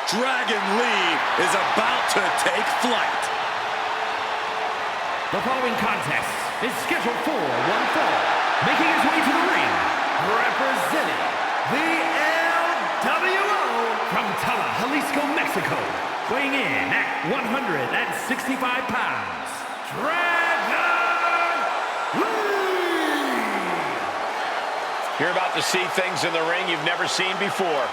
Dragon Lee is about to take flight. The following contest is scheduled for one fall. Making his way to the ring, representing the LWO from Tala, Jalisco, Mexico. Weighing in at 165 pounds, Dragon Lee! You're about to see things in the ring you've never seen before.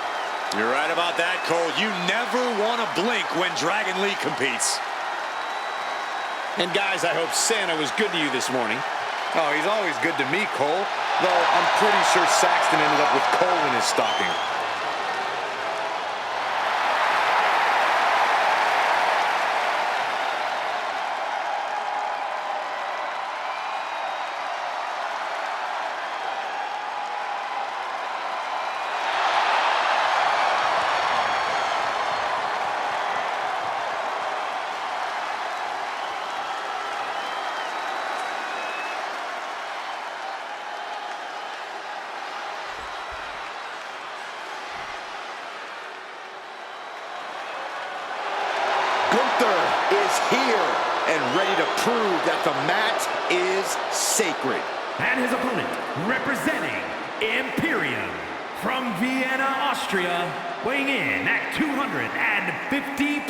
You're right about that, Cole. You never want to blink when Dragon Lee competes. And guys, I hope Santa was good to you this morning. Oh, he's always good to me, Cole. Though I'm pretty sure Saxton ended up with coal in his stocking. Gunther is here and ready to prove that the mat is sacred. And his opponent, representing Imperium from Vienna, Austria, weighing in at 250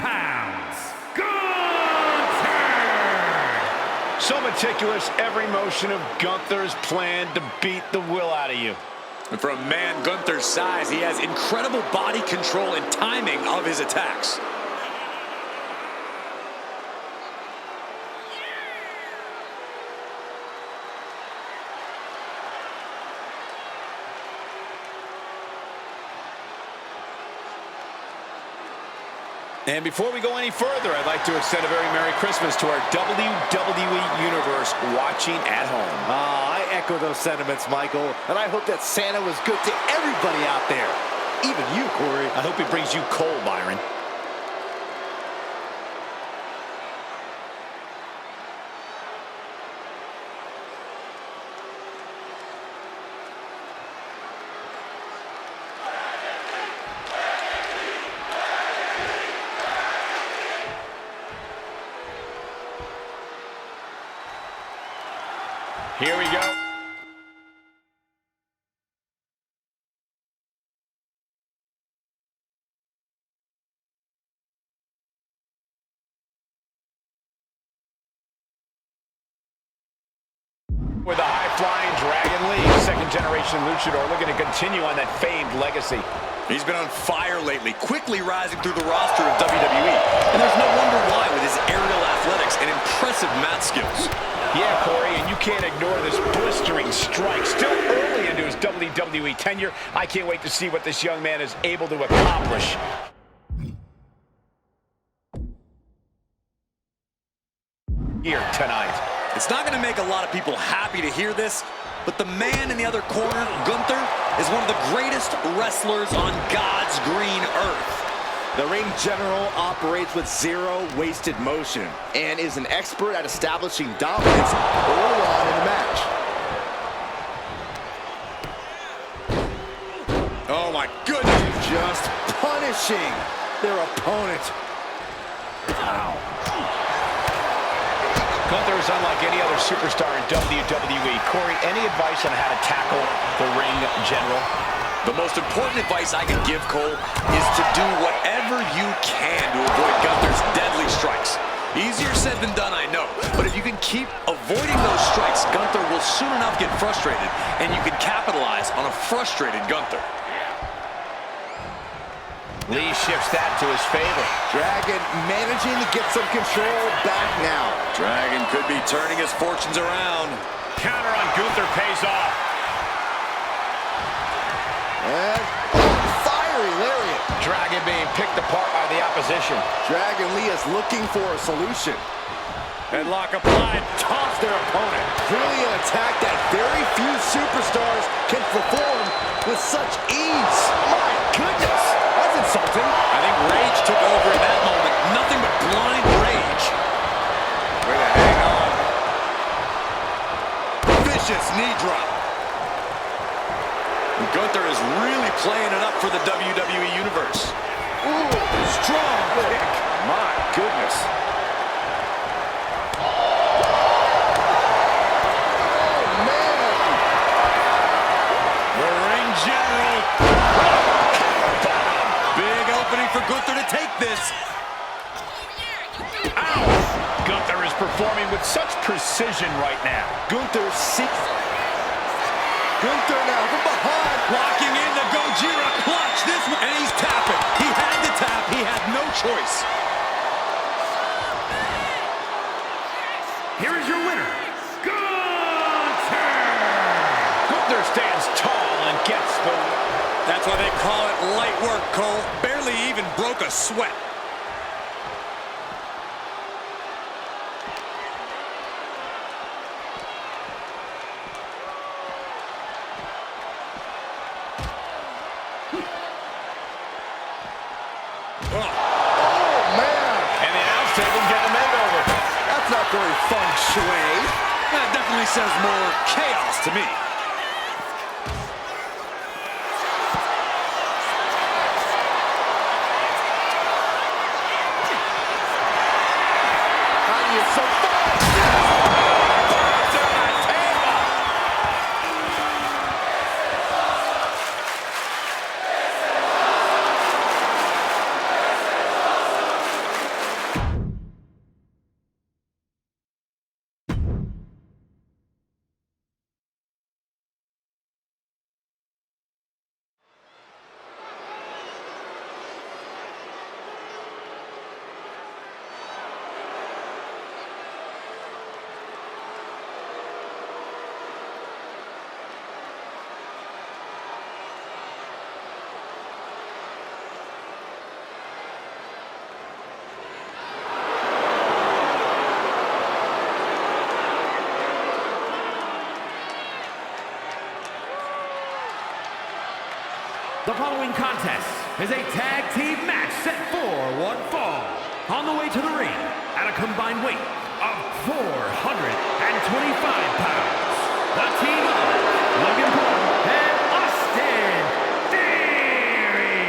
pounds, Gunther! So meticulous, every motion of Gunther's planned to beat the will out of you. And for a man Gunther's size, he has incredible body control and timing of his attacks. And before we go any further, I'd like to extend a very Merry Christmas to our WWE Universe watching at home. I echo those sentiments, Michael, and I hope that Santa was good to everybody out there. Even you, Corey. I hope he brings you coal, Byron. Here we go. With a high-flying Dragon Lee, second-generation luchador, looking to continue on that famed legacy. He's been on fire lately, quickly rising through the roster of WWE. And there's no wonder why with his aerial athletics and impressive mat skills. Yeah, Corey, and you can't ignore this blistering strike. Still early into his WWE tenure. I can't wait to see what this young man is able to accomplish. Here tonight. It's not going to make a lot of people happy to hear this, but the man in the other corner, Gunther, is one of the greatest wrestlers on God's green earth. The ring general operates with zero wasted motion and is an expert at establishing dominance early on in the match. Oh my goodness! Just punishing their opponent. Gunther is unlike any other superstar in WWE. Corey, any advice on how to tackle the ring general? The most important advice I can give, Cole, is to do whatever you can to avoid Gunther's deadly strikes. Easier said than done, I know. But if you can keep avoiding those strikes, Gunther will soon enough get frustrated, and you can capitalize on a frustrated Gunther. Lee shifts that to his favor. Dragon managing to get some control back now. Dragon could be turning his fortunes around. Counter on Gunther pays off. And fiery lariat. Dragon being picked apart by the opposition. Dragon Lee is looking for a solution. Headlock applied. Toss their opponent. Clearly an attack that very few superstars can perform with such ease. My goodness, that's insulting. I think rage took over in that moment. Nothing but blind rage. Way to hang on. Vicious knee drop. Gunther is really playing it up for the WWE Universe. Ooh, this. Ow! Gunther is performing with such precision right now. Gunther now from behind. Locking in the Gojira clutch. This one, and he's tapping. He had to tap. He had no choice. Here is your winner, Gunther! Gunther stands tall and gets the... That's why they call it light work, Cole. Barely even broke a sweat. Very feng shui. That definitely says more chaos to me. How do you survive? The following contest is a tag team match set for one fall. On the way to the ring at a combined weight of 425 pounds. The team of Logan Paul and Austin Theory.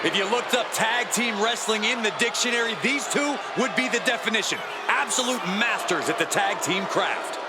If you looked up tag team wrestling in the dictionary, these two would be the definition. Absolute masters at the tag team craft.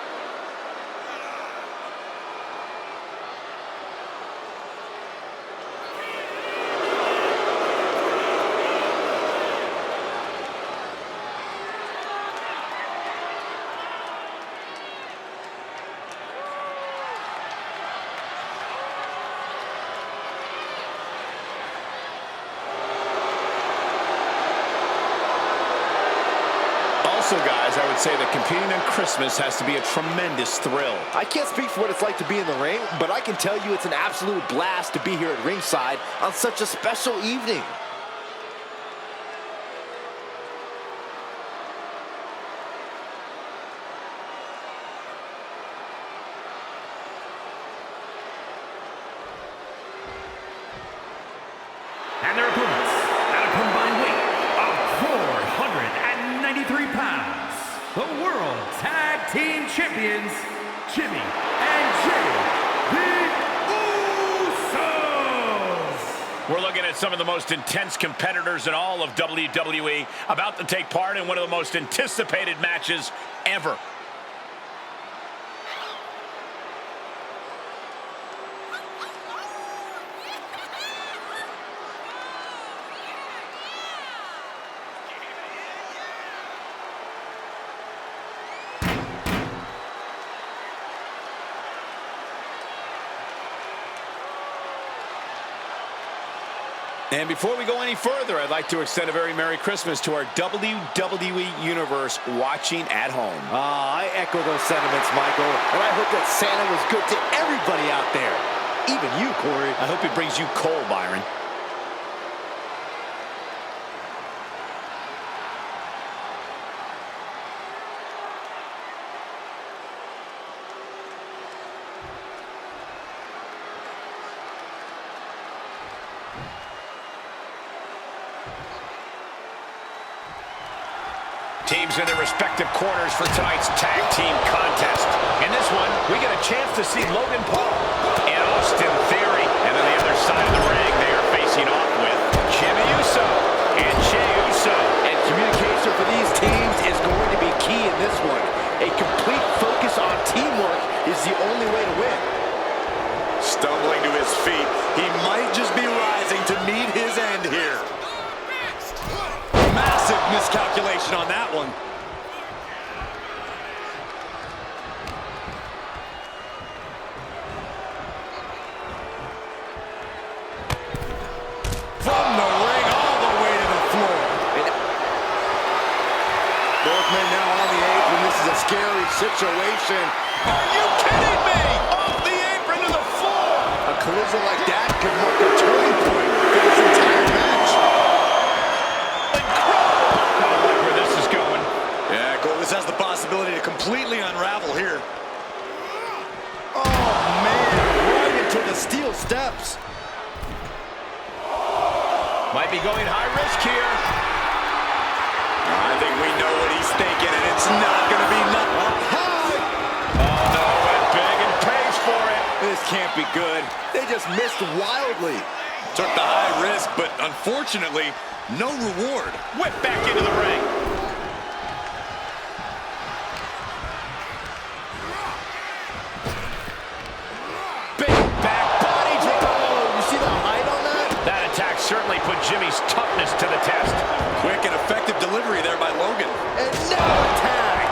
Also, guys, I would say that competing on Christmas has to be a tremendous thrill. I can't speak for what it's like to be in the ring, but I can tell you it's an absolute blast to be here at ringside on such a special evening. And their opponents at a combined weight of 493 pounds. The World Tag Team Champions, Jimmy and Jay, the Usos. We're looking at some of the most intense competitors in all of WWE about to take part in one of the most anticipated matches ever. And before we go any further, I'd like to extend a very Merry Christmas to our WWE Universe watching at home. I echo those sentiments, Michael, and I hope that Santa was good to everybody out there, even you, Corey. I hope he brings you coal, Byron. Teams in their respective corners for tonight's tag team contest. In this one, we get a chance to see Logan Paul and Austin Theory. And on the other side of the ring, they are facing off with Jimmy Uso and Jey Uso. And communication for these teams is going to be key in this one. A complete focus on teamwork is the only way to win. Stumbling to his feet, he might just be rising to meet his end here. miscalculation on that one. From the ring all the way to the floor. Both men now on the apron. This is a scary situation. Are you kidding me? Off the apron to the floor. A collision like that could mark a turning point for this entire match. Incredible. I like where this is going. Yeah, Cole, this has the possibility to completely unravel here. Oh, man. Right into the steel steps. Might be going high risk here. I think we know what he's thinking, and it's not going to be nothing. Oh, no, went big and pays for it. This can't be good. They just missed wildly. Took the high risk, but unfortunately, no reward. Whip back into the ring. Big back body drop. Oh, you see the height on that? That attack certainly put Jimmy's toughness to the test. Quick and effective delivery there by Logan. And now a tag.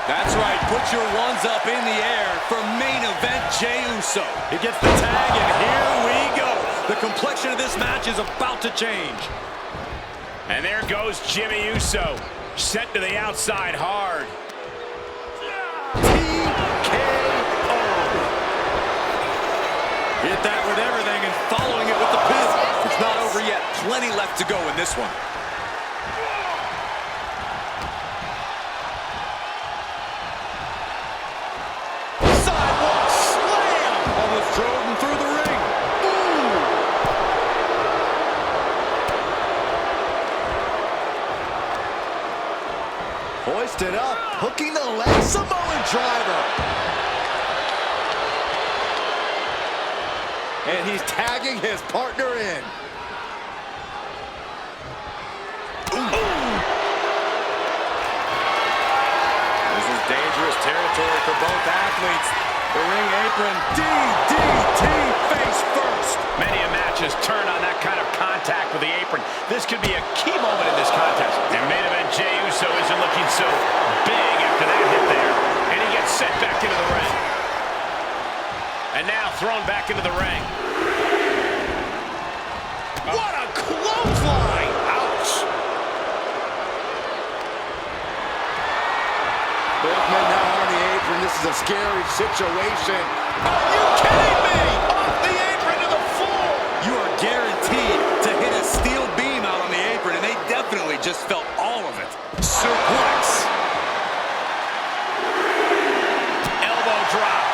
That's right, put your ones up in the air for main event Jey Uso. He gets the tag, and here we go. The complexion of this match is about to change. And there goes Jimmy Uso, sent to the outside hard. Hit that with everything and following it with the pin. It's not over yet. Plenty left to go in this one. Sidewalk slam! Almost drove him through the ring. Ooh! Hoisted up, hooking the leg. Samoan driver. And he's tagging his partner in. This is dangerous territory for both athletes. The ring apron, DDT face first. Many a match has turned on that kind of contact with the apron. This could be a key moment in this contest. And main event Jey Uso isn't looking so big after that hit there. And he gets sent back into the ring. And now thrown back into the ring. What a clothesline! Ouch! Both men now on the apron. This is a scary situation. Are you kidding me? Off the apron to the floor! You are guaranteed to hit a steel beam out on the apron, and they definitely just felt all of it. Suplex. Elbow drop.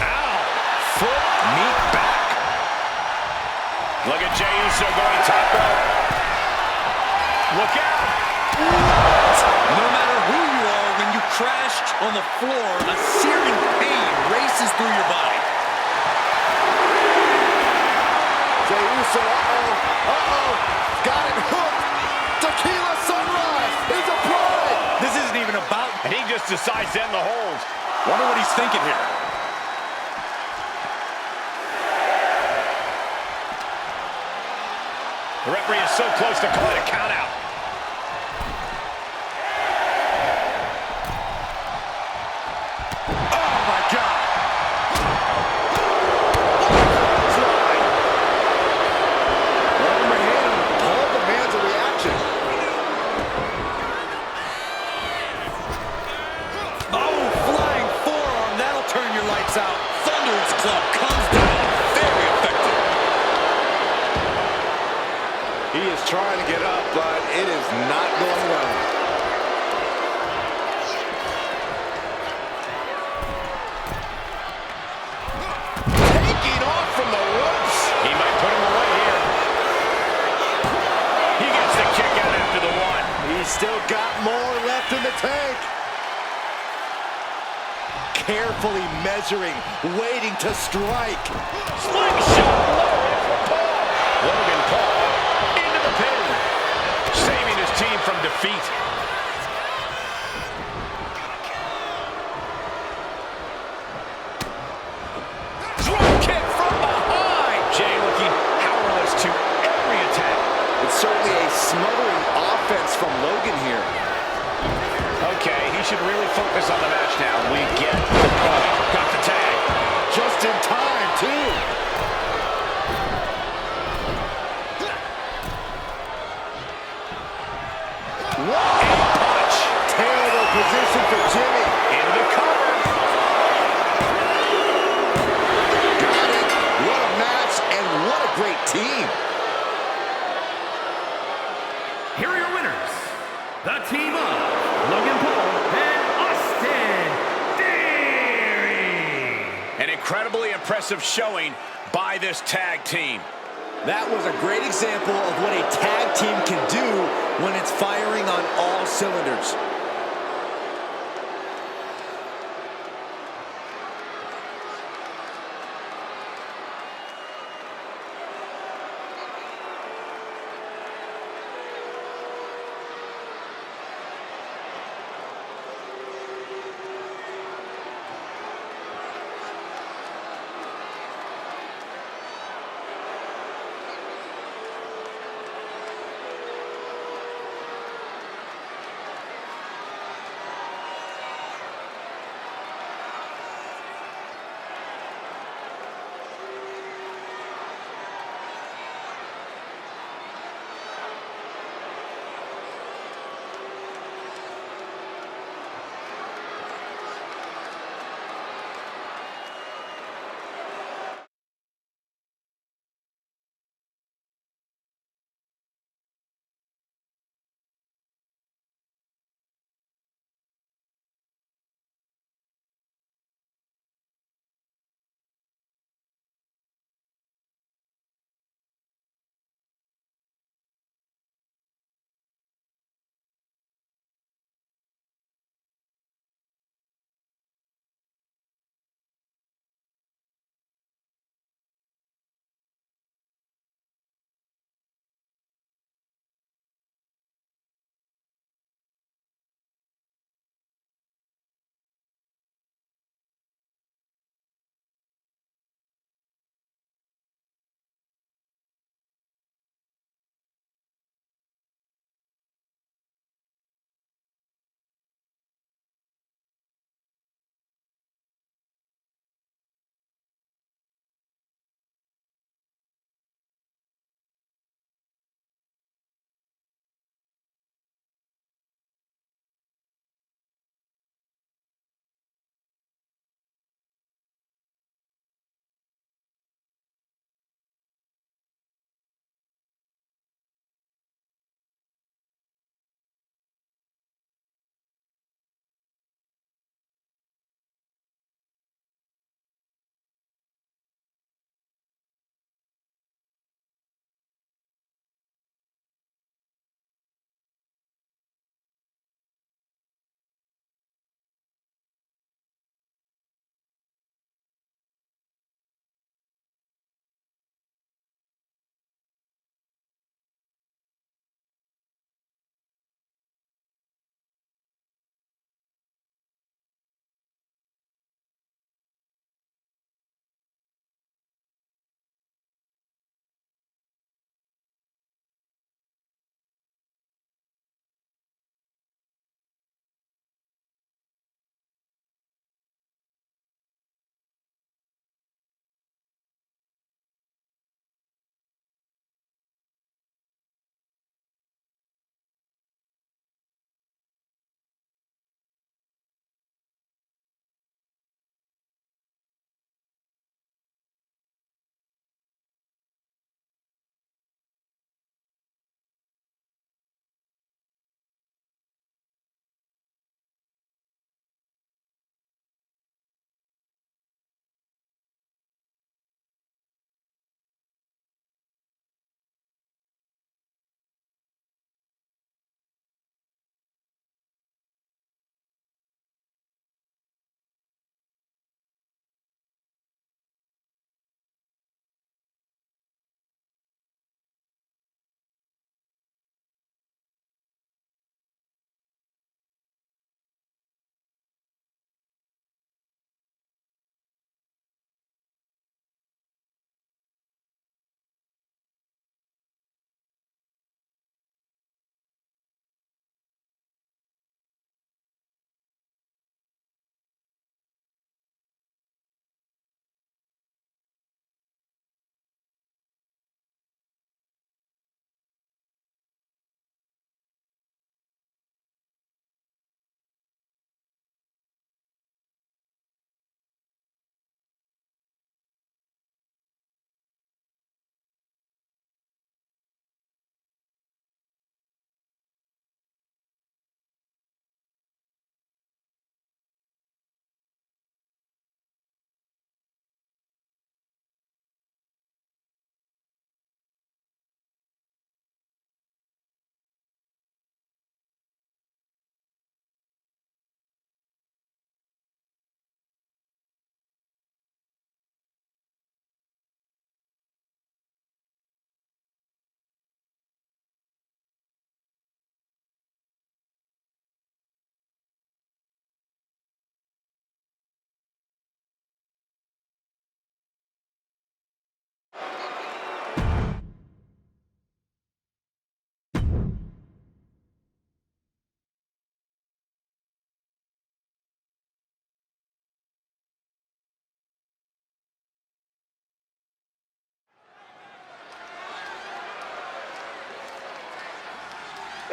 Ow! Foot knee back. Look at Jey Uso going top rope. Look out! No matter who you are, when you crash on the floor, a searing pain races through your body. Jey Uso, got it hooked. Tequila Sunrise is applied. This isn't even about... And he just decides to end the hold. Wonder what he's thinking here. The referee is so close to calling a count out. Oh, my God. Whatever hit him, Paul demands a reaction. Oh, flying forearm. That'll turn your lights out. Thunderous club comes down. Very effective. He is trying to get up, but it is not going well. Taking off from the ropes. He might put him away here. He gets the kick out after the one. He's still got more left in the tank. Carefully measuring, waiting to strike. Slingshot lariat for Paul. Logan Paul into the pin, saving his team from defeat. Drop kick from behind. great team. Here are your winners, the team of Logan Paul and Austin Theory. An incredibly impressive showing by this tag team. That was a great example of what a tag team can do when it's firing on all cylinders.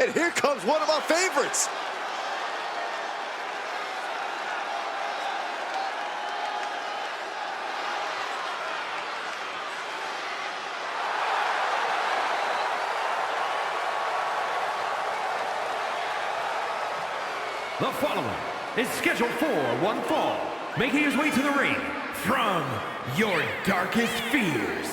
And here comes one of our favorites. The following is scheduled for one fall, making his way to the ring from your darkest fears.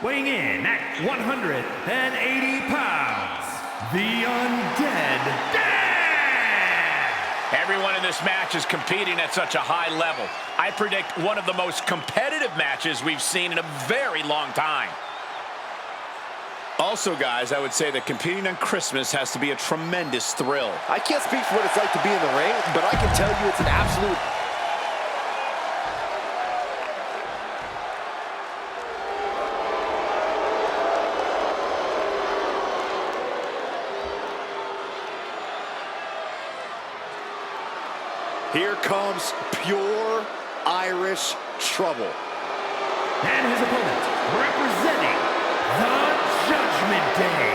Weighing in at 180 pounds, the Undead Dan! Everyone in this match is competing at such a high level. I predict one of the most competitive matches we've seen in a very long time. Also, guys, I would say that competing on Christmas has to be a tremendous thrill. I can't speak for what it's like to be in the ring, but I can tell you it's an absolute... Here comes pure Irish trouble. And his opponent, representing the Judgment Day,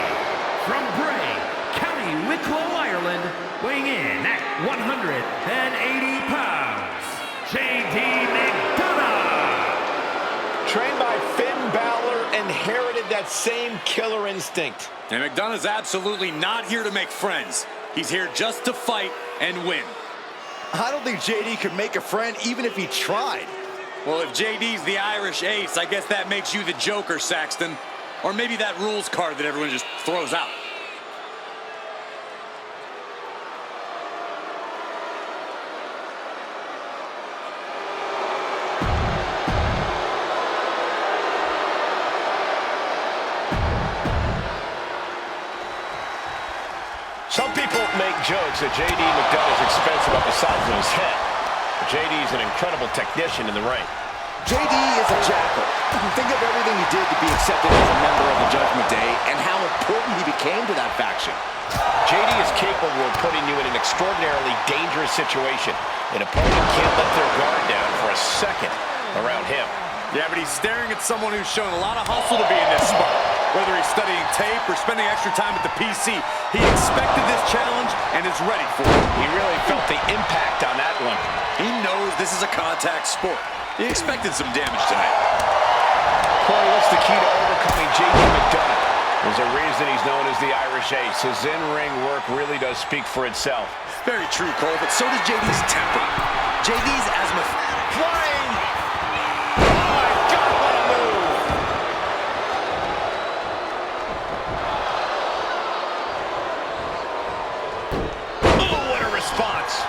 from Bray, County Wicklow, Ireland, weighing in at 180 pounds, J.D. McDonough. Trained by Finn Balor, inherited that same killer instinct. And McDonough's absolutely not here to make friends. He's here just to fight and win. I don't think JD could make a friend even if he tried. Well, if JD's the Irish ace, I guess that makes you the Joker, Saxton. Or maybe that rules card that everyone just throws out. Some people make jokes at J.D. McDonough's expense about the size of his head. But J.D. is an incredible technician in the ring. JD is a jackal. Think of everything he did to be accepted as a member of the Judgment Day and how important he became to that faction. JD is capable of putting you in an extraordinarily dangerous situation. An opponent can't let their guard down for a second around him. Yeah, but he's staring at someone who's shown a lot of hustle to be in this spot. Whether he's studying tape or spending extra time at the PC, he expected this challenge and is ready for it. He really felt the impact on that one. He knows this is a contact sport. He expected some damage tonight. Corey, what's the key to overcoming J.D. McDonough? There's a reason he's known as the Irish Ace. His in-ring work really does speak for itself. Very true, Cole, but so does JD's temper. JD's asthma flying. Oh my God, what a move! Oh, what a response!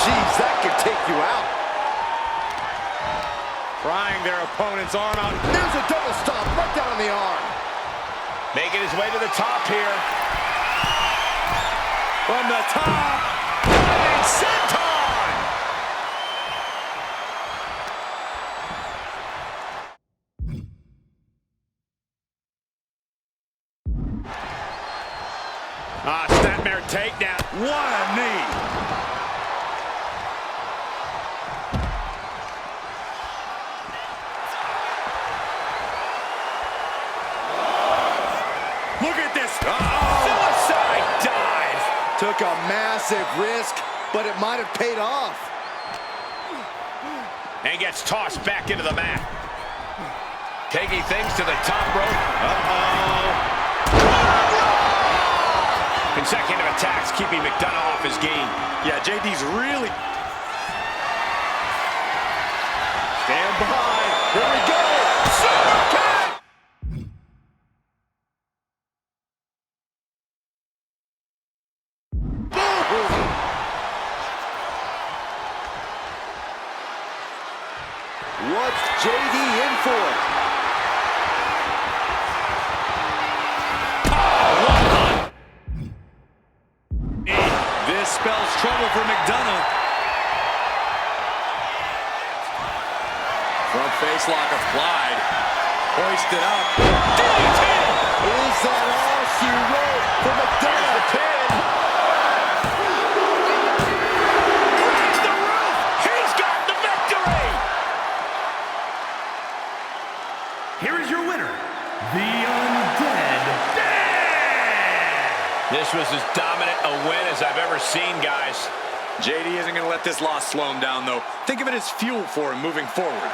Jeez, that could take you out. Prying their opponent's arm out. There's a double stomp right down on the arm. Making his way to the top here. From the top. And senton! Snapmare takedown. What a knee. Look at this. Suicide dive. Took a massive risk, but it might have paid off. And gets tossed back into the mat. Taking things to the top rope. Consecutive attacks keeping McDonough off his game. Yeah, JD's really... Stand by. Here we go. Super kick. What's JD in for? This spells trouble for McDonough. Front face lock applied. Hoisted up. DDT! Is that all she wrote for McDonough? The pin. Raise the roof. He's got the victory. was as dominant a win as I've ever seen, guys. JD isn't going to let this loss slow him down, though. Think of it as fuel for him moving forward.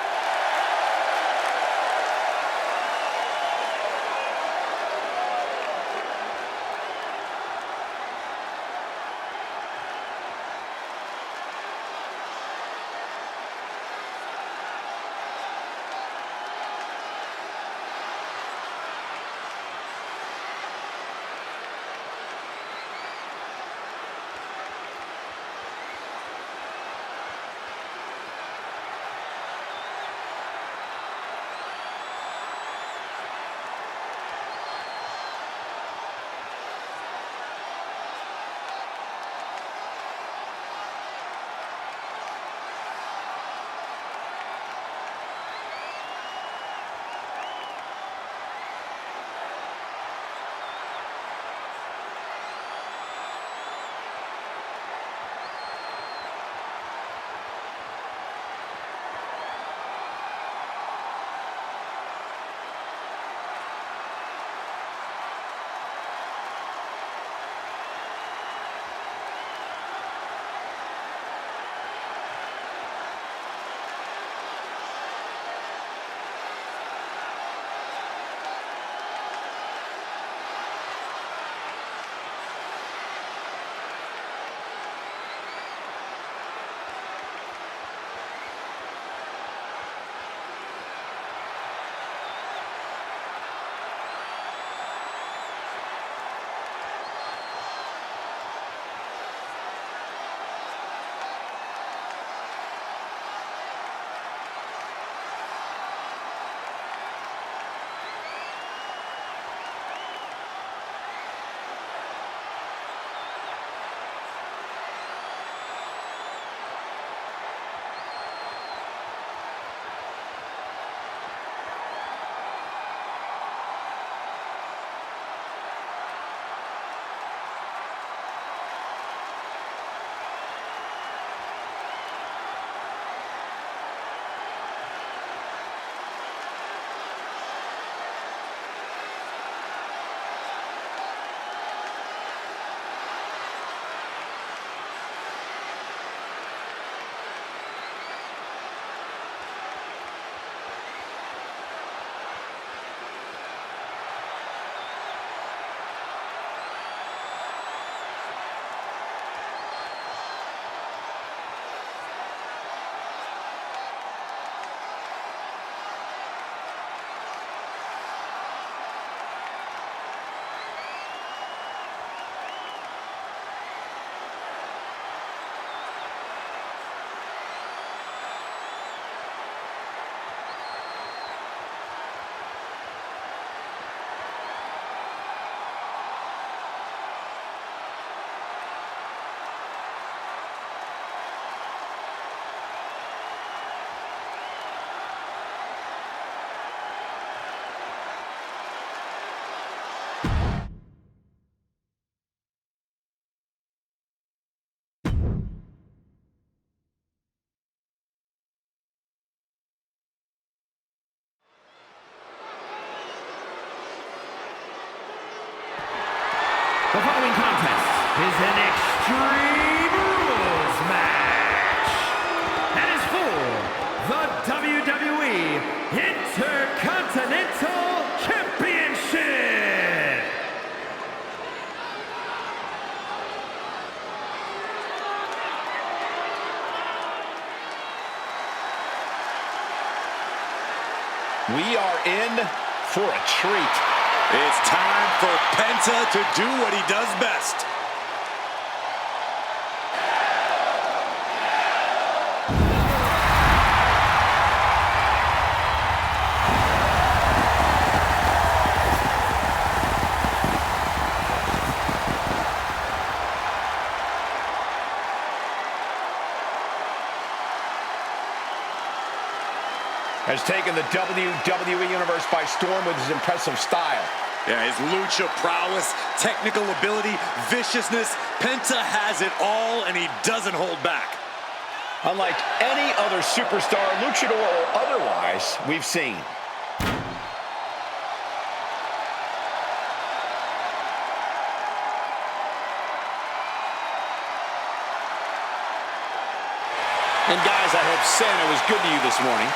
The following contest is an Extreme Rules match and is for the WWE Intercontinental Championship. We are in for a treat. It's time for Penta to do what he does best. Has taken the WWE Universe by storm with his impressive style. Yeah, his lucha prowess, technical ability, viciousness. Penta has it all, and he doesn't hold back. Unlike any other superstar, luchador or otherwise, we've seen. And guys, I hope Santa was good to you this morning.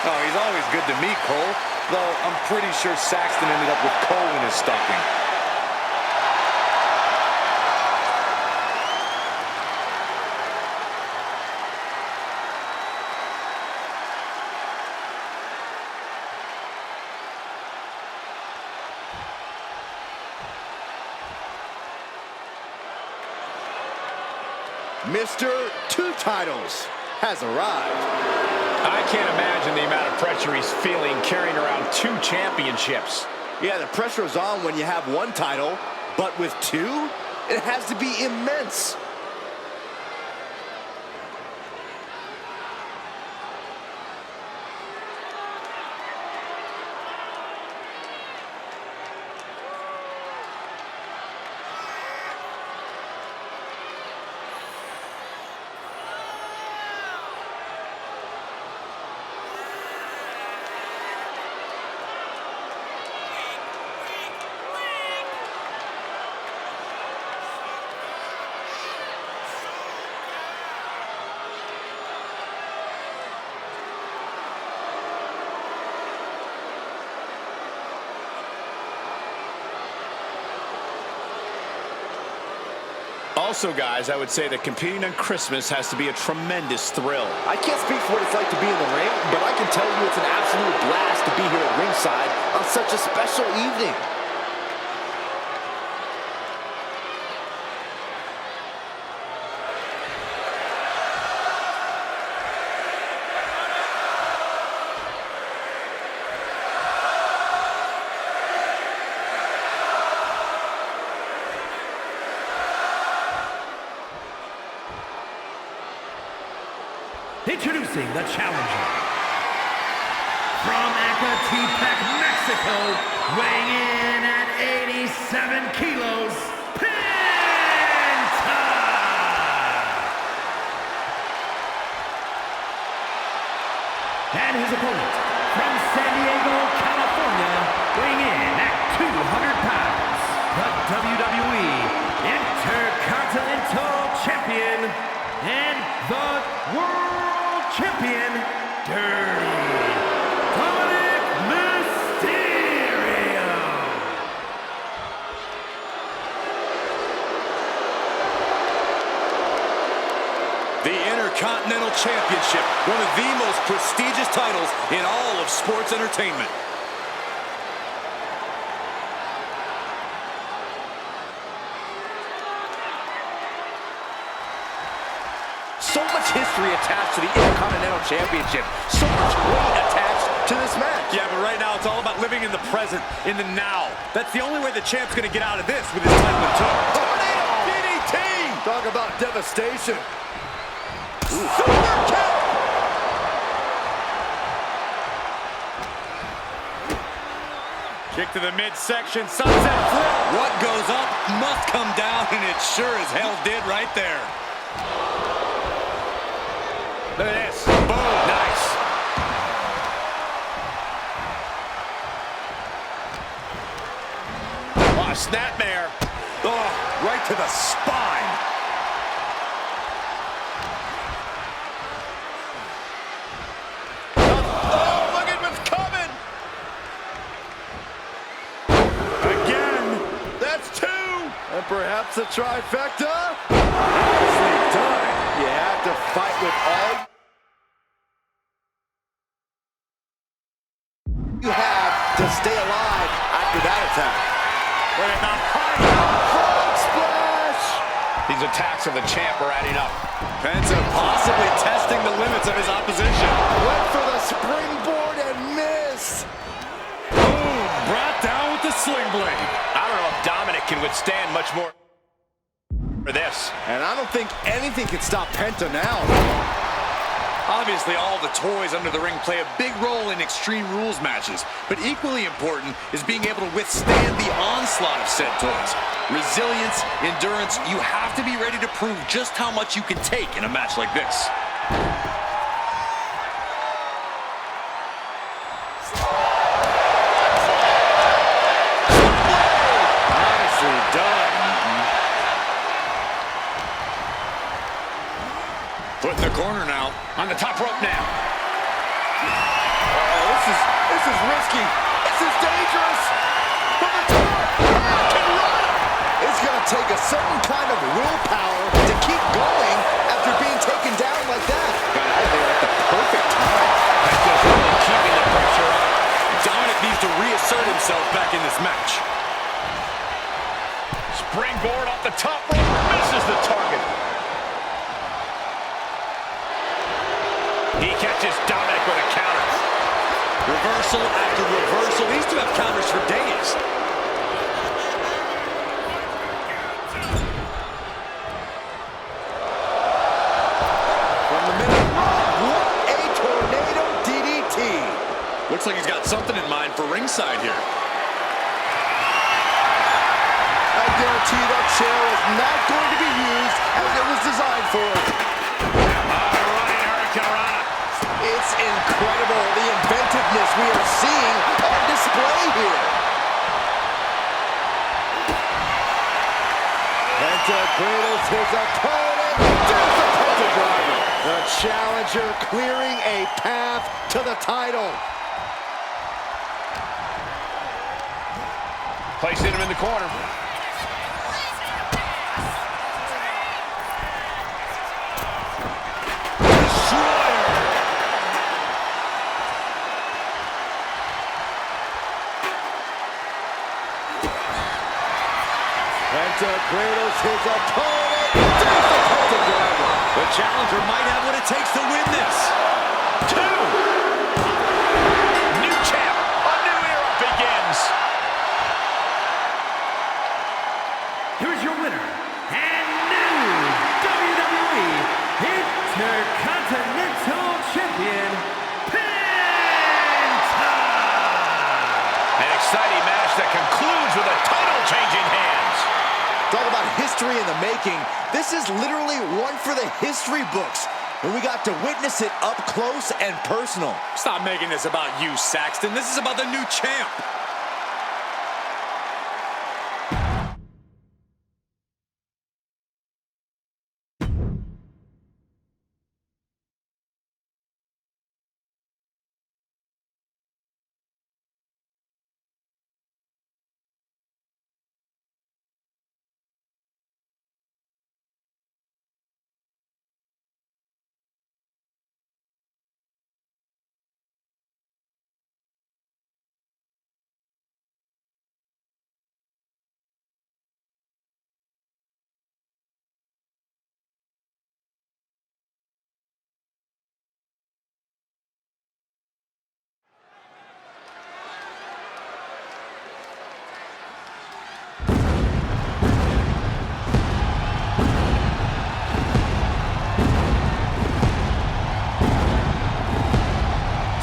Oh, he's always good to me, Cole. Though I'm pretty sure Saxton ended up with coal in his stocking. Mr. Two Titles has arrived. I can't imagine the amount of pressure he's feeling carrying around 2 championships. Yeah, the pressure is on when you have 1 title, but with 2, it has to be immense. Also, guys, I would say that competing on Christmas has to be a tremendous thrill. I can't speak for what it's like to be in the ring, but I can tell you it's an absolute blast to be here at ringside on such a special evening. Introducing the challenger. From Ecatepec, Mexico, weighing in at 87 kilos, Penta! And his opponent, from San Diego, California, weighing in at 200 pounds, the WWE Intercontinental Champion and the World Champion, Dirty Dominic Mysterio. The Intercontinental Championship, one of the most prestigious titles in all of sports entertainment. So much history attached to the Intercontinental Championship. So much weight attached to this match. Yeah, but right now it's all about living in the present, in the now. That's the only way the champ's gonna get out of this with his title in tow. Tornado DDT! Talk about devastation. Super kick! Kick to the midsection, sunset flip. What goes up must come down, and it sure as hell did right there. Look at this. Boom. Nice. Oh, snapmare. Oh, right to the spine. Oh, look at what's coming! Again. That's 2! And perhaps a trifecta? Nicely done. You have to fight with all you have to stay alive after that attack. Look at the height. Frog splash! These attacks of the champ are adding up. Penta possibly testing the limits of his opposition. Went for the springboard and missed. Boom. Brought down with the sling blade. I don't know if Dominic can withstand much more for this. And I don't think anything can stop Penta now. Obviously, all the toys under the ring play a big role in Extreme Rules matches, but equally important is being able to withstand the onslaught of said toys. Resilience, endurance, you have to be ready to prove just how much you can take in a match like this. Nicely done. Put in the corner now. On the top rope now. Oh, this is risky. This is dangerous. From the top, can run. It's going to take a certain kind of willpower to keep going after being taken down like that. Got out of there at the perfect time. That's just really keeping the pressure up. Dominic needs to reassert himself back in this match. Springboard off the top rope. Misses the target. He catches Dominic with a counter. Reversal after reversal. These two have counters for days. From the middle, what a tornado DDT. Looks like he's got something in mind for ringside here. I guarantee that chair is not going to be used as it was designed for. Running Hurricanrana. It's incredible, the inventiveness we are seeing on display here. Penta cradles his opponent. There's the Penta driver. The challenger clearing a path to the title. Placing him in the corner. Penta cradles his opponent. There's the Penta driver. The challenger might have what it takes to win this. 2. New champ. A new era begins. Here's your winner and new WWE Intercontinental Champion, Penta! An exciting match that concludes with a title changing hands. Talk about history in the making. This is literally one for the history books. And we got to witness it up close and personal. Stop making this about you, Saxton. This is about the new champ.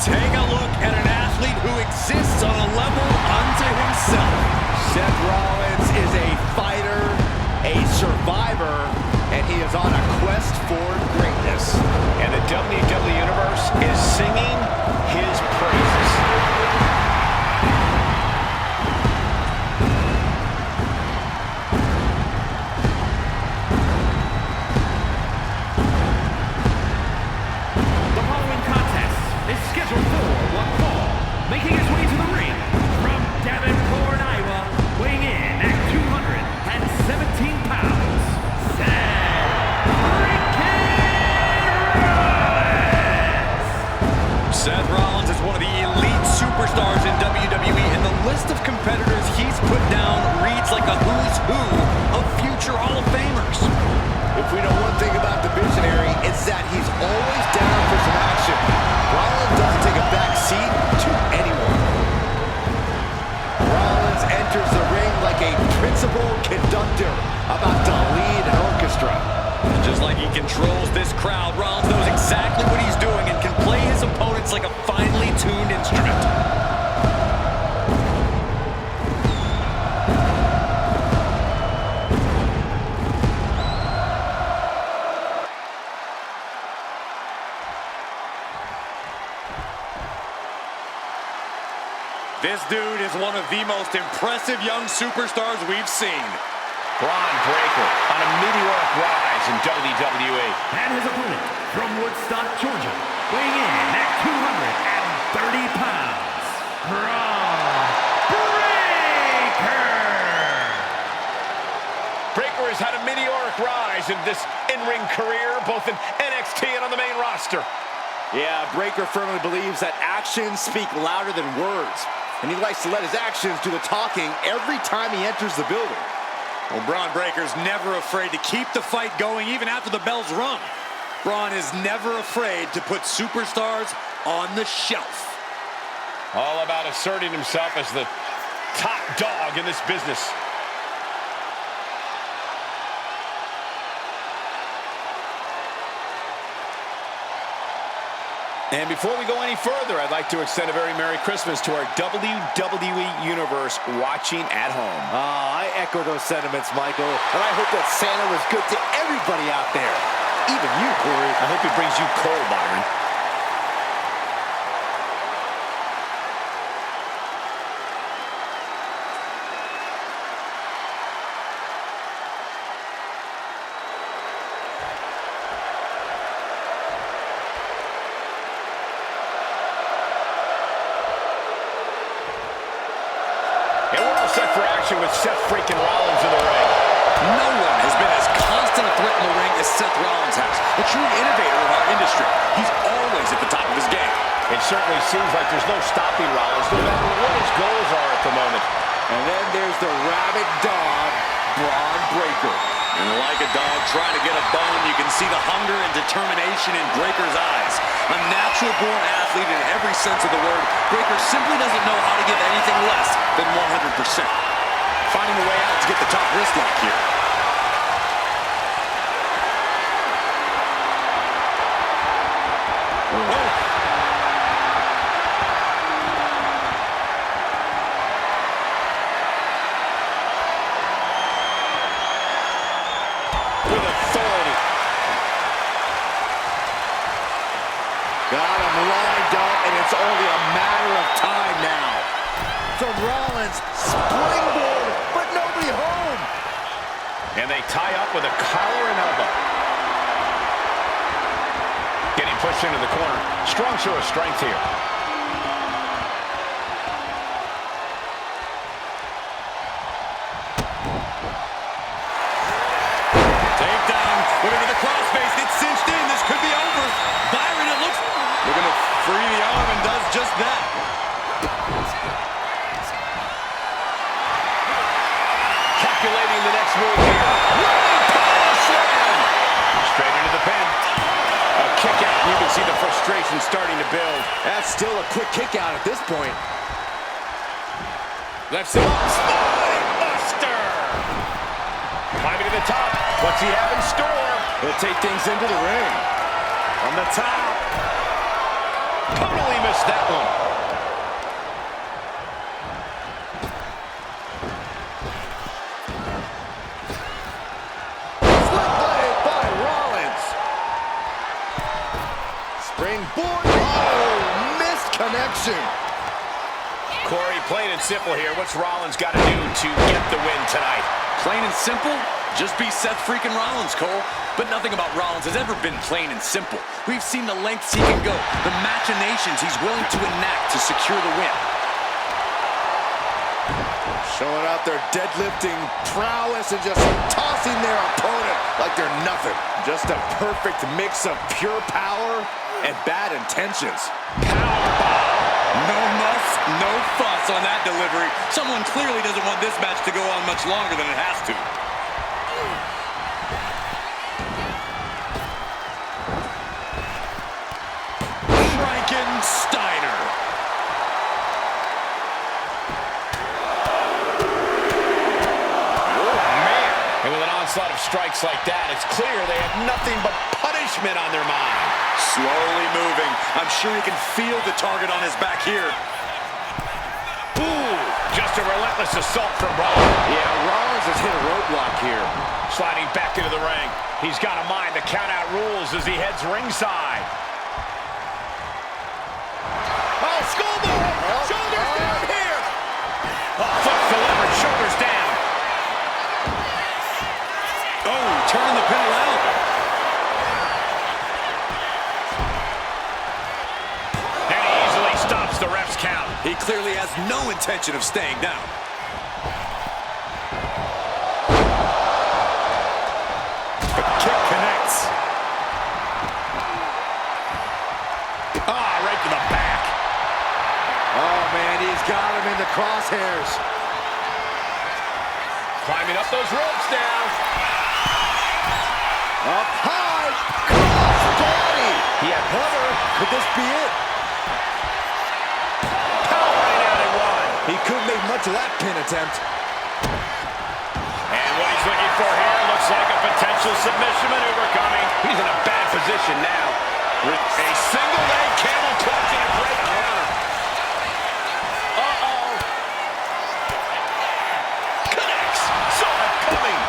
Take a look at an athlete who exists on a level unto himself. Seth Rollins is a fighter, a survivor, and he is on a quest for greatness. And the WWE Universe is singing his praises. The following contest is scheduled for one fall. Making his way to the ring from Davenport, Iowa, weighing in at 217 pounds, Seth Rollins. Seth Rollins is one of the elite superstars in WWE, and the list of competitors he's put down reads like a who's who of future Hall of Famers. If we know one thing about the visionary, it's that he's always down for some action. Rollins doesn't take a back seat to anyone. Rollins enters the ring like a principal conductor about to lead an orchestra. And just like he controls this crowd, Rollins knows exactly what he's doing and can play his opponents like a finely tuned instrument. This dude is one of the most impressive young superstars we've seen. Braun Breaker on a meteoric rise in WWE. And his opponent from Woodstock, Georgia, weighing in at 230 pounds, Braun Breaker. Breaker has had a meteoric rise in this in-ring career, both in NXT and on the main roster. Yeah, Breaker firmly believes that actions speak louder than words, and he likes to let his actions do the talking every time he enters the building. Well, Braun Breaker's never afraid to keep the fight going even after the bell's rung. Braun is never afraid to put superstars on the shelf. All about asserting himself as the top dog in this business. And before we go any further, I'd like to extend a very Merry Christmas to our WWE Universe watching at home. I echo those sentiments, Michael, and I hope that Santa was good to everybody out there. Even you, Corey. I hope he brings you coal, Byron. And we're all set for action with Seth freaking Rollins in the ring. No one has been as constant a threat in the ring as Seth Rollins has. A true innovator in our industry. He's always at the top of his game. It certainly seems like there's no stopping Rollins, no matter what his goals are at the moment. And then there's the rabid dog, Braun Breaker. And like a dog trying to get a bone, you can see the hunger and determination in Breaker's eyes. A natural-born athlete in every sense of the word, Breaker simply doesn't know how to give anything less than 100%. Finding a way out to get the top wrist lock here. With authority. Got him lined up, and it's only a matter of time now. From Rollins, springboard, but nobody home. And they tie up with a collar and elbow. Getting pushed into the corner. Strong show of strength here. Takedown. Looking at the crossface. It's cinched in. This could be over. Byron, it looks... Looking to free the arm and does just that. Calculating the next move here. Running power slam. Straight into the pin. A kick out. You can see the frustration starting to build. That's still a quick kick out at this point. Left him up. Spine buster. Climbing to the top. What's he have in store? He'll take things into the ring. On the top. Totally missed that one. Split-bladed by Rollins. Springboard. Oh, missed connection. Corey, plain and simple here. What's Rollins got to do to get the win tonight? Plain and simple? Just be Seth freaking Rollins, Cole. But nothing about Rollins has ever been plain and simple. We've seen the lengths he can go, the machinations he's willing to enact to secure the win. Showing out their deadlifting prowess and just tossing their opponent like they're nothing. Just a perfect mix of pure power and bad intentions. No muss, no fuss on that delivery. Someone clearly doesn't want this match to go on much longer than it has to. Frankensteiner. Oh, man. And with an onslaught of strikes like that, it's clear they have nothing but punishment on their mind. Slowly moving. I'm sure he can feel the target on his back here. Ooh, just a relentless assault from Rollins. Yeah, Rollins has hit a roadblock here. Sliding back into the ring. He's got to mind the count-out rules as he heads ringside. Oh, schoolboy! Shoulders down here! Oh, foot delivered, shoulders down. Oh, turning the pin around. And he easily stops the ref's count. He clearly has no intention of staying down. The kick connects. Ah, right to the back. Oh, man, he's got him in the crosshairs. Climbing up those ropes now. Up high, cross body. He had Cover, could this be it? powering out at one. He couldn't make much of that pin attempt. And what he's looking for here looks like a potential submission maneuver coming. He's in a bad position now. With a single leg camel clutch and a great counter. Uh-oh. Connects. Saw it coming.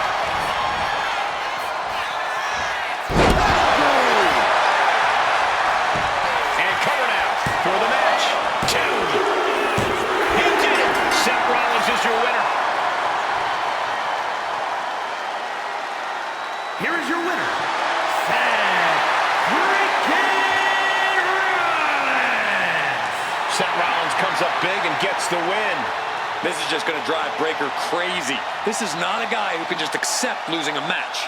And cover now for the match. 2. He did it. Seth Rollins is your winner. Here is your winner, Seth freaking Rollins. Seth Rollins comes up big and gets the win. This is just going to drive Breakker crazy. This is not a guy who can just accept losing a match.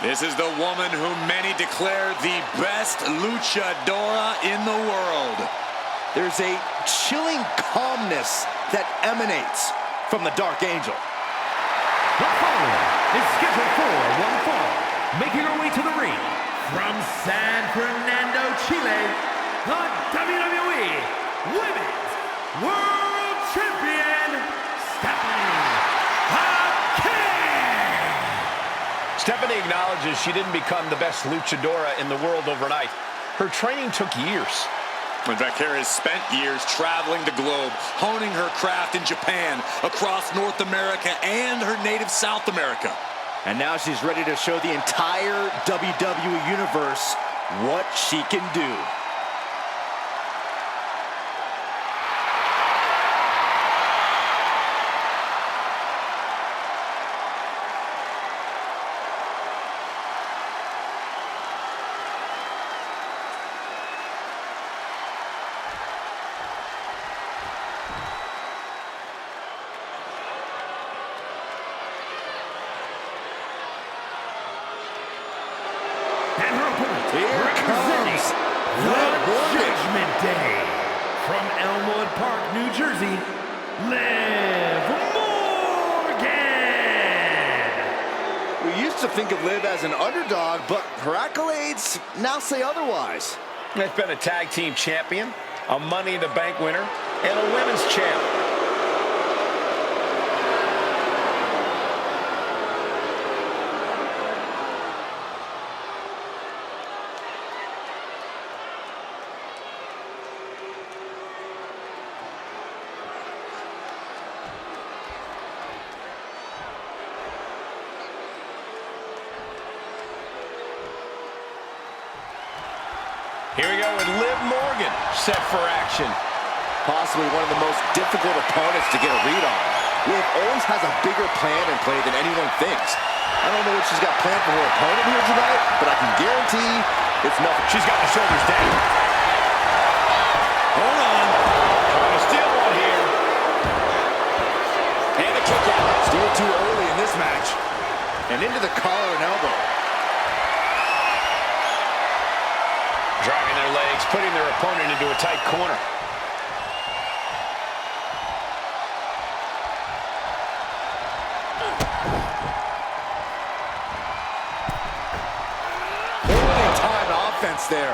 This is the woman who many declare the best luchadora in the world. There's a chilling calmness that emanates from the Dark Angel. The following is scheduled for one fall. Making her way to the ring from San Fernando, Chile, the WWE Women's World Champion, Stephanie. Stephanie acknowledges she didn't become the best luchadora in the world overnight. Her training took years. In fact, Kara has spent years traveling the globe, honing her craft in Japan, across North America, and her native South America. And now she's ready to show the entire WWE Universe what she can do. And her opponent, Here representing comes the Judgment Day, from Elmwood Park, New Jersey, Liv Morgan! We used to think of Liv as an underdog, but her accolades now say otherwise. It's been a tag team champion, a Money in the Bank winner, and a women's champ. Here we go with Liv Morgan, set for action. Possibly one of the most difficult opponents to get a read on. Liv always has a bigger plan in play than anyone thinks. I don't know what she's got planned for her opponent here tonight, but I can guarantee it's nothing. She's got the shoulders down. Hold on. Trying to steal one here. And a kick out. Still too early in this match. And into the collar and elbow. Driving their legs, putting their opponent into a tight corner. Holding time offense there.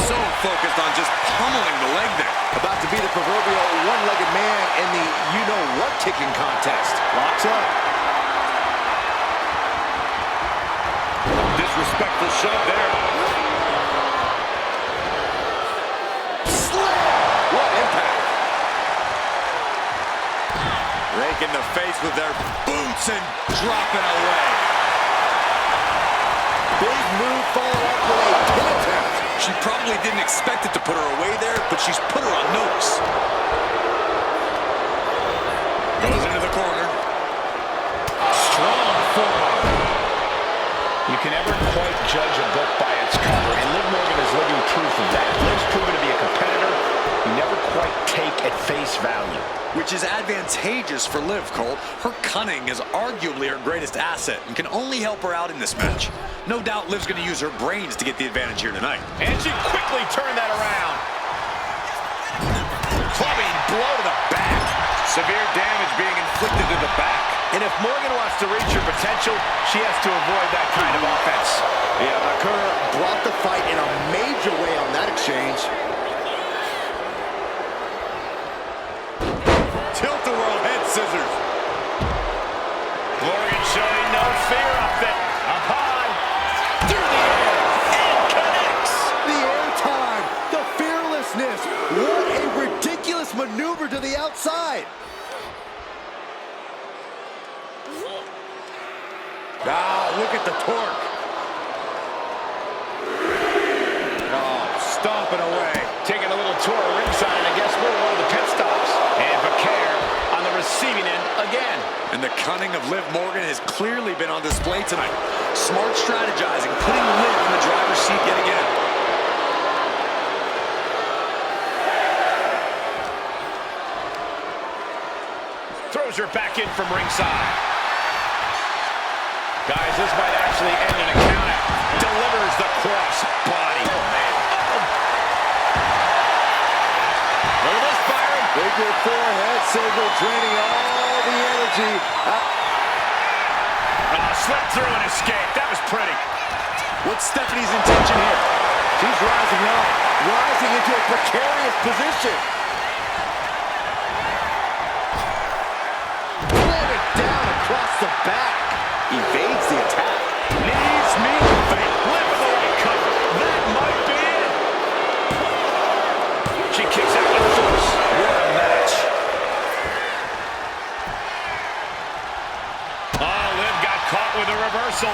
So focused on just pummeling the leg there. About to be the proverbial one-legged man in the you-know-what kicking contest. Locks up. Disrespectful shove there. Slam! What impact. Raking the face with their boots and dropping away. Big move followed up with a pin attempt. She probably didn't expect it to put her away there, but she's put her on notice. Goes into the corner. Strong forearm. You can never quite judge a book by its cover, and Liv Morgan is living proof of that. Liv's proven to be a competitor you never quite take at face value. Which is advantageous for Liv, Cole. Her cunning is arguably her greatest asset and can only help her out in this match. No doubt Liv's going to use her brains to get the advantage here tonight. And she quickly turned that around. Clubbing blow to the back. Severe damage being inflicted to the back. And if Morgan wants to reach her potential, she has to avoid that kind of offense. Yeah, Kerr brought the fight in a major way on that exchange. Tilt-a-whirl head scissors. Morgan showing no fear up there. Up high. Through the air. And connects. The airtime, the fearlessness. What a ridiculous maneuver to the outside. Ah, look at the torque. Oh, stomping away. Taking a little tour of ringside, and I guess we're one of the pit stops. And Becaire on the receiving end again. And the cunning of Liv Morgan has clearly been on display tonight. Smart strategizing, putting Liv in the driver's seat yet again. Throws her back in from ringside. Guys, this might actually end in a countout. Delivers the cross body. Oh, man. Look at this, Byron. Figure four head scissor, draining all the energy. Slipped through and escaped. That was pretty. What's Stephanie's intention here? She's rising up, rising into a precarious position. Planted down across the back. Evades the attack. Knees, meet, fake. Left with the right cover. That might be it. She kicks out with force. What a match. Oh, Liv got caught with a reversal.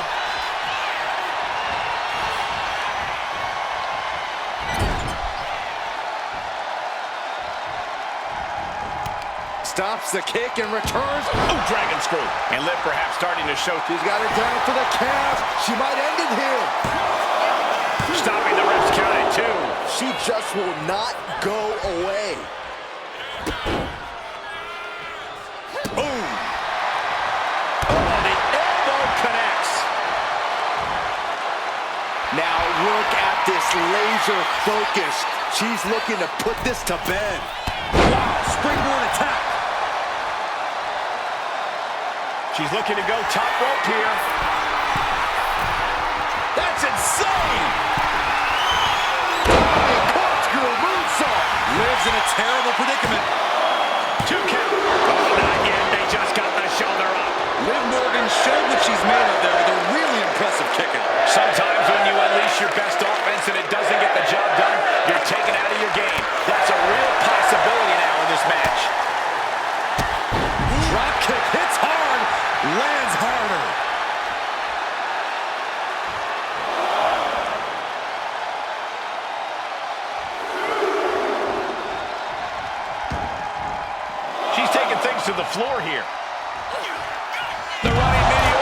Stops the kick and returns. Oh, dragon screw. And Liv perhaps starting to show. She's got it down for the calf. She might end it here. Stopping the ref's count at 2. She just will not go away. Boom. Oh, the elbow connects. Now look at this laser focus. She's looking to put this to bed. Wow, springboard attack. She's looking to go top rope here. That's insane. Corkscrew moonsault. Liv's in a terrible predicament. 2 count. Oh, not yet. They just got the shoulder up. Liv Morgan showed what she's made of there with a really impressive kicking. Sometimes when you unleash your best offense and it doesn't get the job done, you're taken out of your game. That's a real possibility now in this match. Drop kick hits hard, lands harder. She's taking things to the floor here. The running meteor.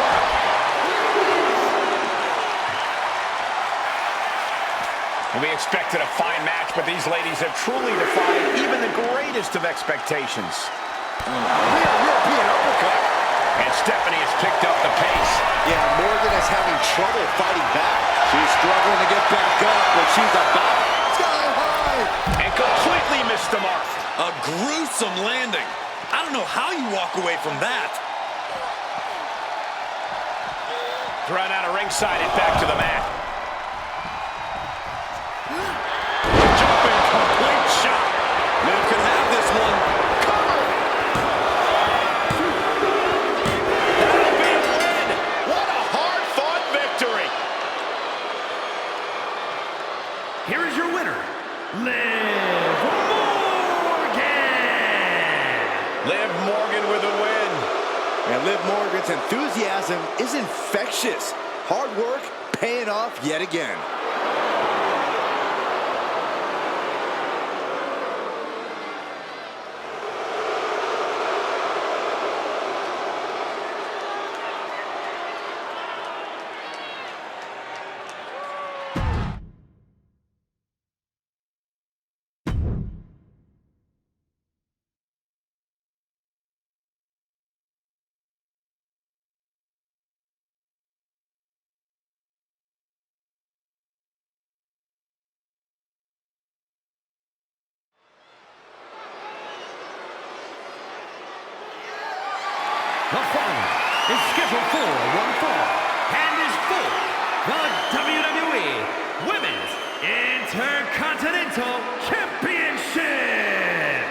And we expected a fine match, but these ladies have truly defied even the greatest of expectations. Real European uppercut. And Stephanie has picked up the pace. Yeah, Morgan is having trouble fighting back. She's struggling to get back up, but she's about sky high. And completely missed the mark. A gruesome landing. I don't know how you walk away from that. Thrown out of ringside and back to the mat. Jumping complete shot. Liv can have this one. That'll be a win. What a hard-fought victory. Here is your winner, Liv Morgan. Liv Morgan with a win. And Liv Morgan's enthusiasm is infectious. Hard work paying off yet again. The following is scheduled for one fall and is for the WWE Women's Intercontinental Championship.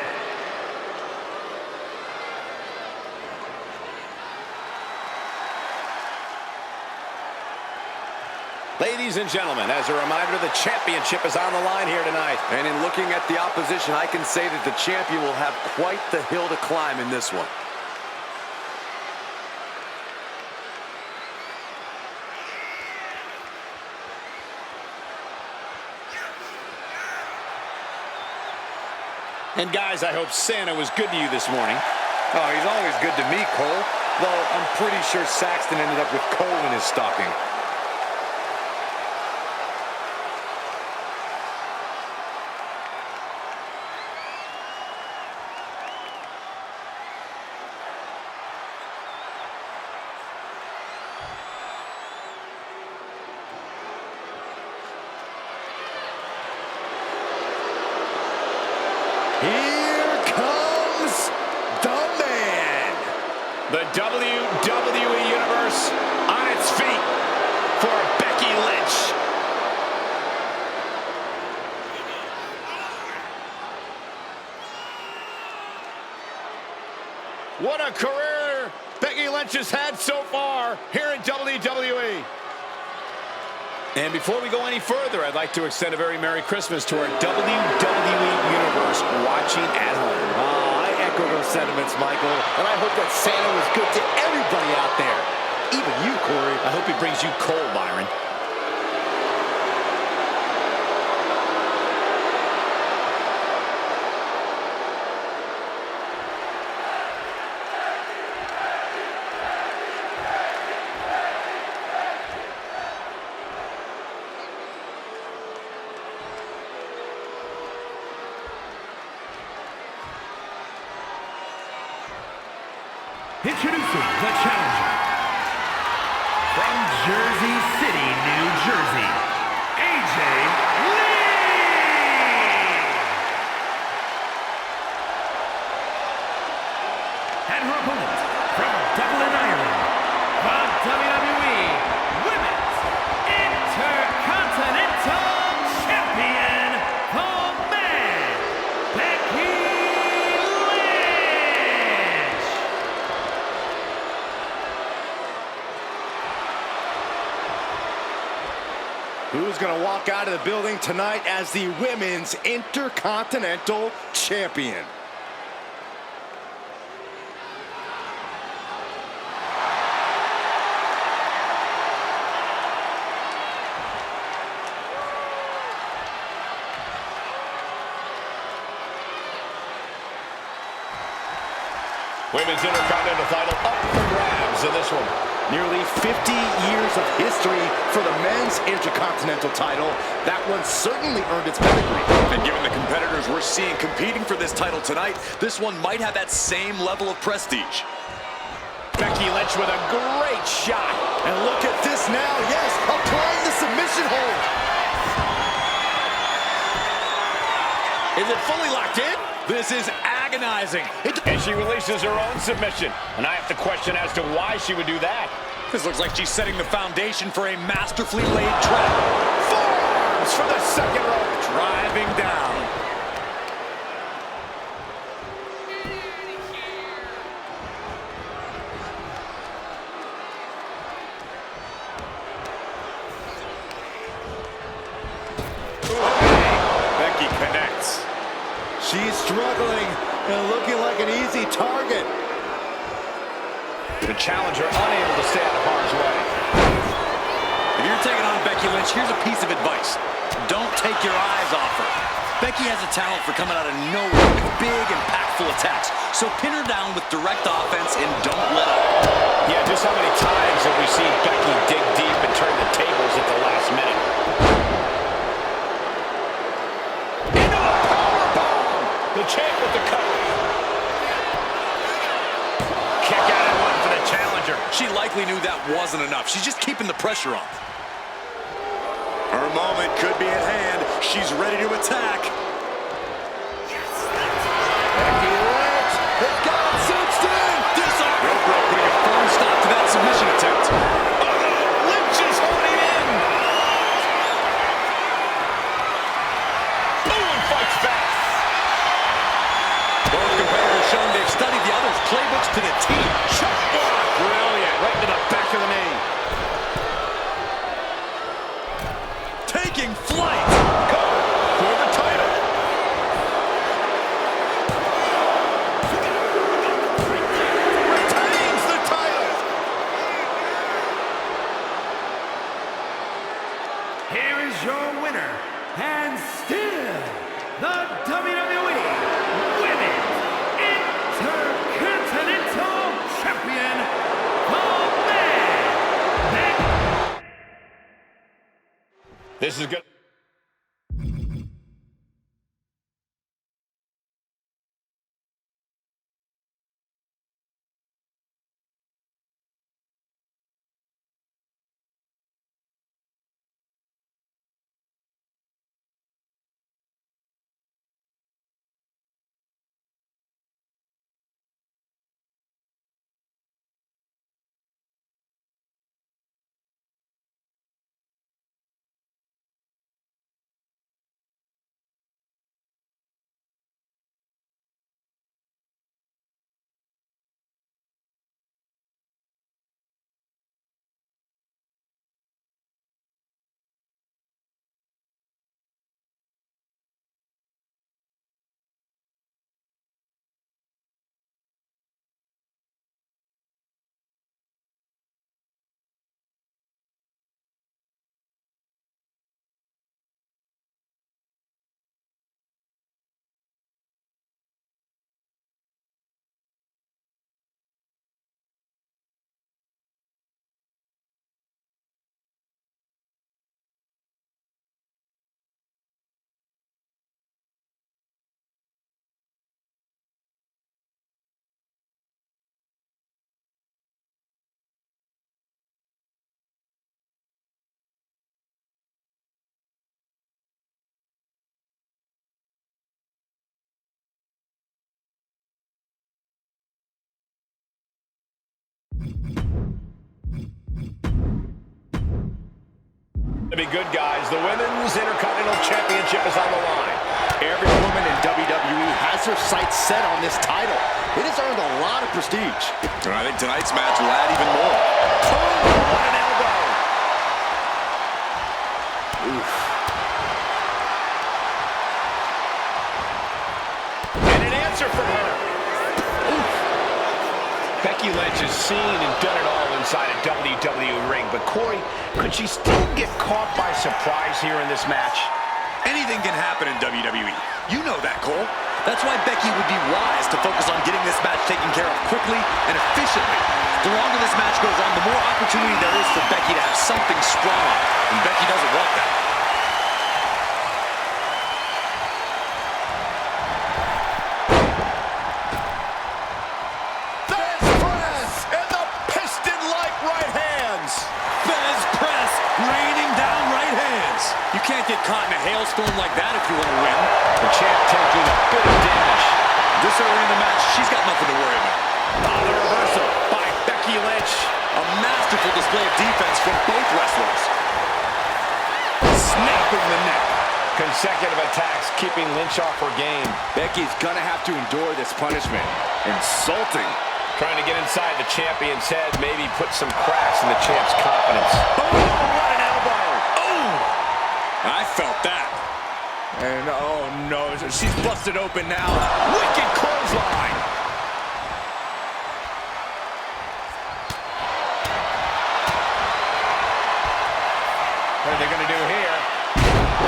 Ladies and gentlemen, as a reminder, the championship is on the line here tonight. And in looking at the opposition, I can say that the champion will have quite the hill to climb in this one. And guys, I hope Santa was good to you this morning. Oh, he's always good to me, Cole. Though I'm pretty sure Saxton ended up with coal in his stocking. The WWE Universe on its feet for Becky Lynch. What a career Becky Lynch has had so far here in WWE. And before we go any further, I'd like to extend a very Merry Christmas to our WWE Universe watching at home. I echo those sentiments, Michael, and I hope that Santa was good to everybody out there. Even you, Corey. I hope he brings you coal, Byron. Introducing the challenger from Jersey City, New Jersey, AJ Lee! And her opponent from Dublin, Ireland, the WWE Women's Intercontinental Champion, the Man, Becky Lynch! Who's going to walk out of the building tonight as the Women's Intercontinental Champion? Women's Intercontinental title up for grabs in this one. Nearly 50 years of history for the men's Intercontinental title. That one certainly earned its pedigree. And given the competitors we're seeing competing for this title tonight, this one might have that same level of prestige. Becky Lynch with a great shot. And look at this now, yes, applying the submission hold. Is it fully locked in? This is agonizing. And she releases her own submission. And I have to question as to why she would do that. This looks like she's setting the foundation for a masterfully laid trap. Forearms for the second rope. Driving down. Becky connects. She's struggling and looking like an easy target. The challenger unable to stay out of harm's way. If you're taking on Becky Lynch, here's a piece of advice. Don't take your eyes off her. Becky has a talent for coming out of nowhere with big, impactful attacks. So pin her down with direct offense and don't let up. Yeah, just how many times have we seen Becky dig deep and turn the tables at the last minute? Into a powerbomb! The champ with the cover. Kick out at one for the challenger. She likely knew that wasn't enough. She's just keeping the pressure on. Her moment could be at hand. She's ready to attack. Becky Lynch has got it cinched in. Rope break putting a firm stop to that submission attempt. Oh no! Lynch is holding in! Boom! And fights back. Both competitors showing they've studied the other's playbooks to the T. Chop block! Brilliant! Right to the back of the knee. Taking flight. Cover for the title. Retains the title. Here is your winner, and still the WWE Women's Intercontinental Champion, the Man. This is good. be good, guys. The Women's Intercontinental Championship is on the line. Every woman in WWE has her sights set on this title. It has earned a lot of prestige. And I think tonight's match will add even more. Oh, what an elbow. Oof. And an answer from her. Oof. Becky Lynch has seen and done it all inside a WWE ring. But Corey, could she still get caught by surprise here in this match? Anything can happen in WWE. You know that, Cole. That's why Becky would be wise to focus on getting this match taken care of quickly and efficiently. The longer this match goes on, the more opportunity there is for Becky to have something sprung on. And Becky doesn't want that. Fez press and the piston-like right hands. Fez press, raining down right hands. You can't get caught in a hailstorm like that if you want to win. The champ taking a bit of damage. This early in the match, she's got nothing to worry about. Oh, the reversal by Becky Lynch. A masterful display of defense from both wrestlers. Snapping the neck. Consecutive attacks keeping Lynch off her game. Becky's gonna have to endure this punishment. Insulting. Trying to get inside the champion's head, maybe put some cracks in the champ's confidence. Oh, what an elbow. Oh! I felt that. And oh no, she's busted open now. Wicked clothesline. What are they going to do here?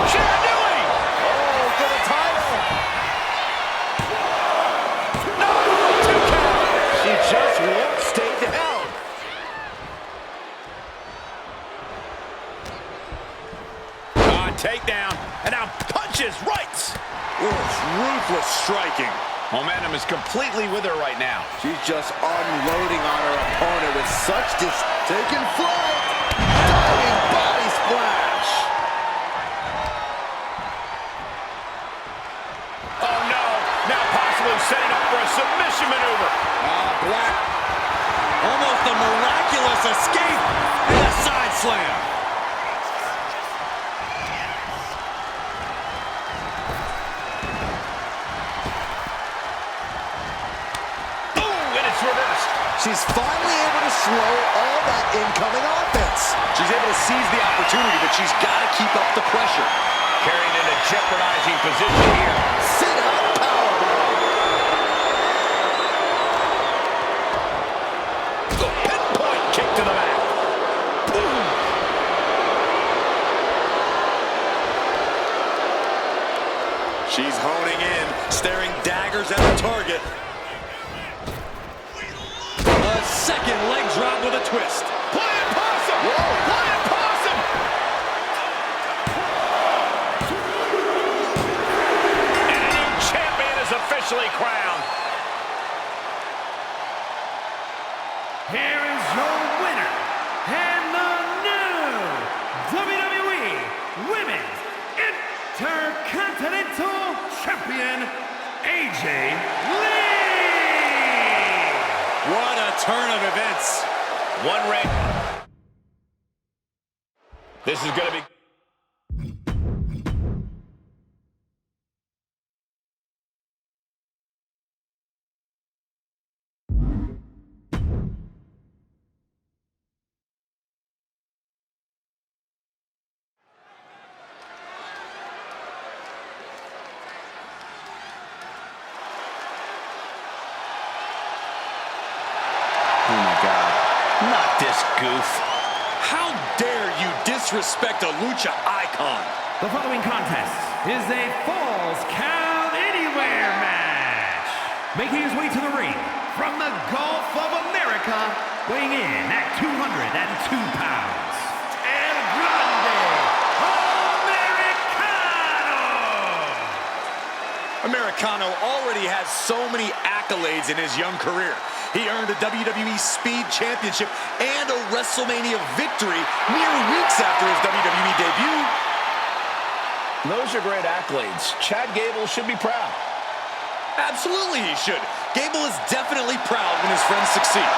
Shenandoah! Oh, for the title. No! 2 count. She just won't stay down. Takedown. And now punches rights. Ruthless striking. Momentum is completely with her right now. She's just unloading on her opponent with such taking flight. Diving body splash. Oh no, now possibly setting up for a submission maneuver. Black. Almost a miraculous escape and a side slam. She's finally able to slow all that incoming offense. She's able to seize the opportunity, but she's got to keep up the pressure. Carrying in a jeopardizing position here. Sit out powerbomb. The pinpoint kick to the mat. Boom. She's honing in, staring daggers at the target. Second leg drop with a twist. Flying possum! Whoa! Flying possum! And a new champion is officially crowned. Here is your winner, and the new WWE Women's Intercontinental Champion, AJ Lee! What a turn of events. One ring. This is going to be... Oh my God. Not this goof. How dare you disrespect a lucha icon? The following contest is a Falls Count Anywhere match. Making his way to the ring from the Gulf of America, weighing in at 202 pounds, El Grande Americano! Americano already has so many accolades in his young career. He earned a WWE Speed Championship and a WrestleMania victory mere weeks after his WWE debut. Those are great accolades. Chad Gable should be proud. Absolutely he should. Gable is definitely proud when his friends succeed.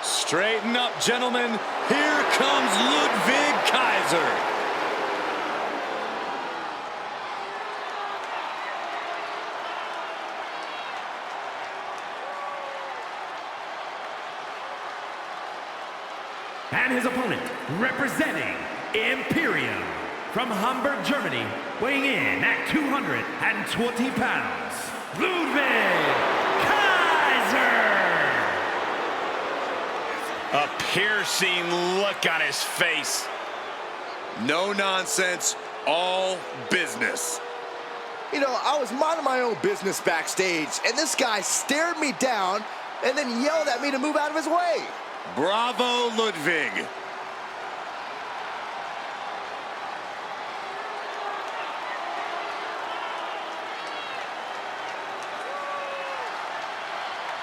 Straighten up, gentlemen. Here comes Ludwig Kaiser. And his opponent, representing Imperium from Hamburg, Germany, weighing in at 220 pounds, Ludwig Kaiser! A piercing look on his face. No nonsense, all business. You know, I was minding my own business backstage, and this guy stared me down and then yelled at me to move out of his way. Bravo, Ludwig.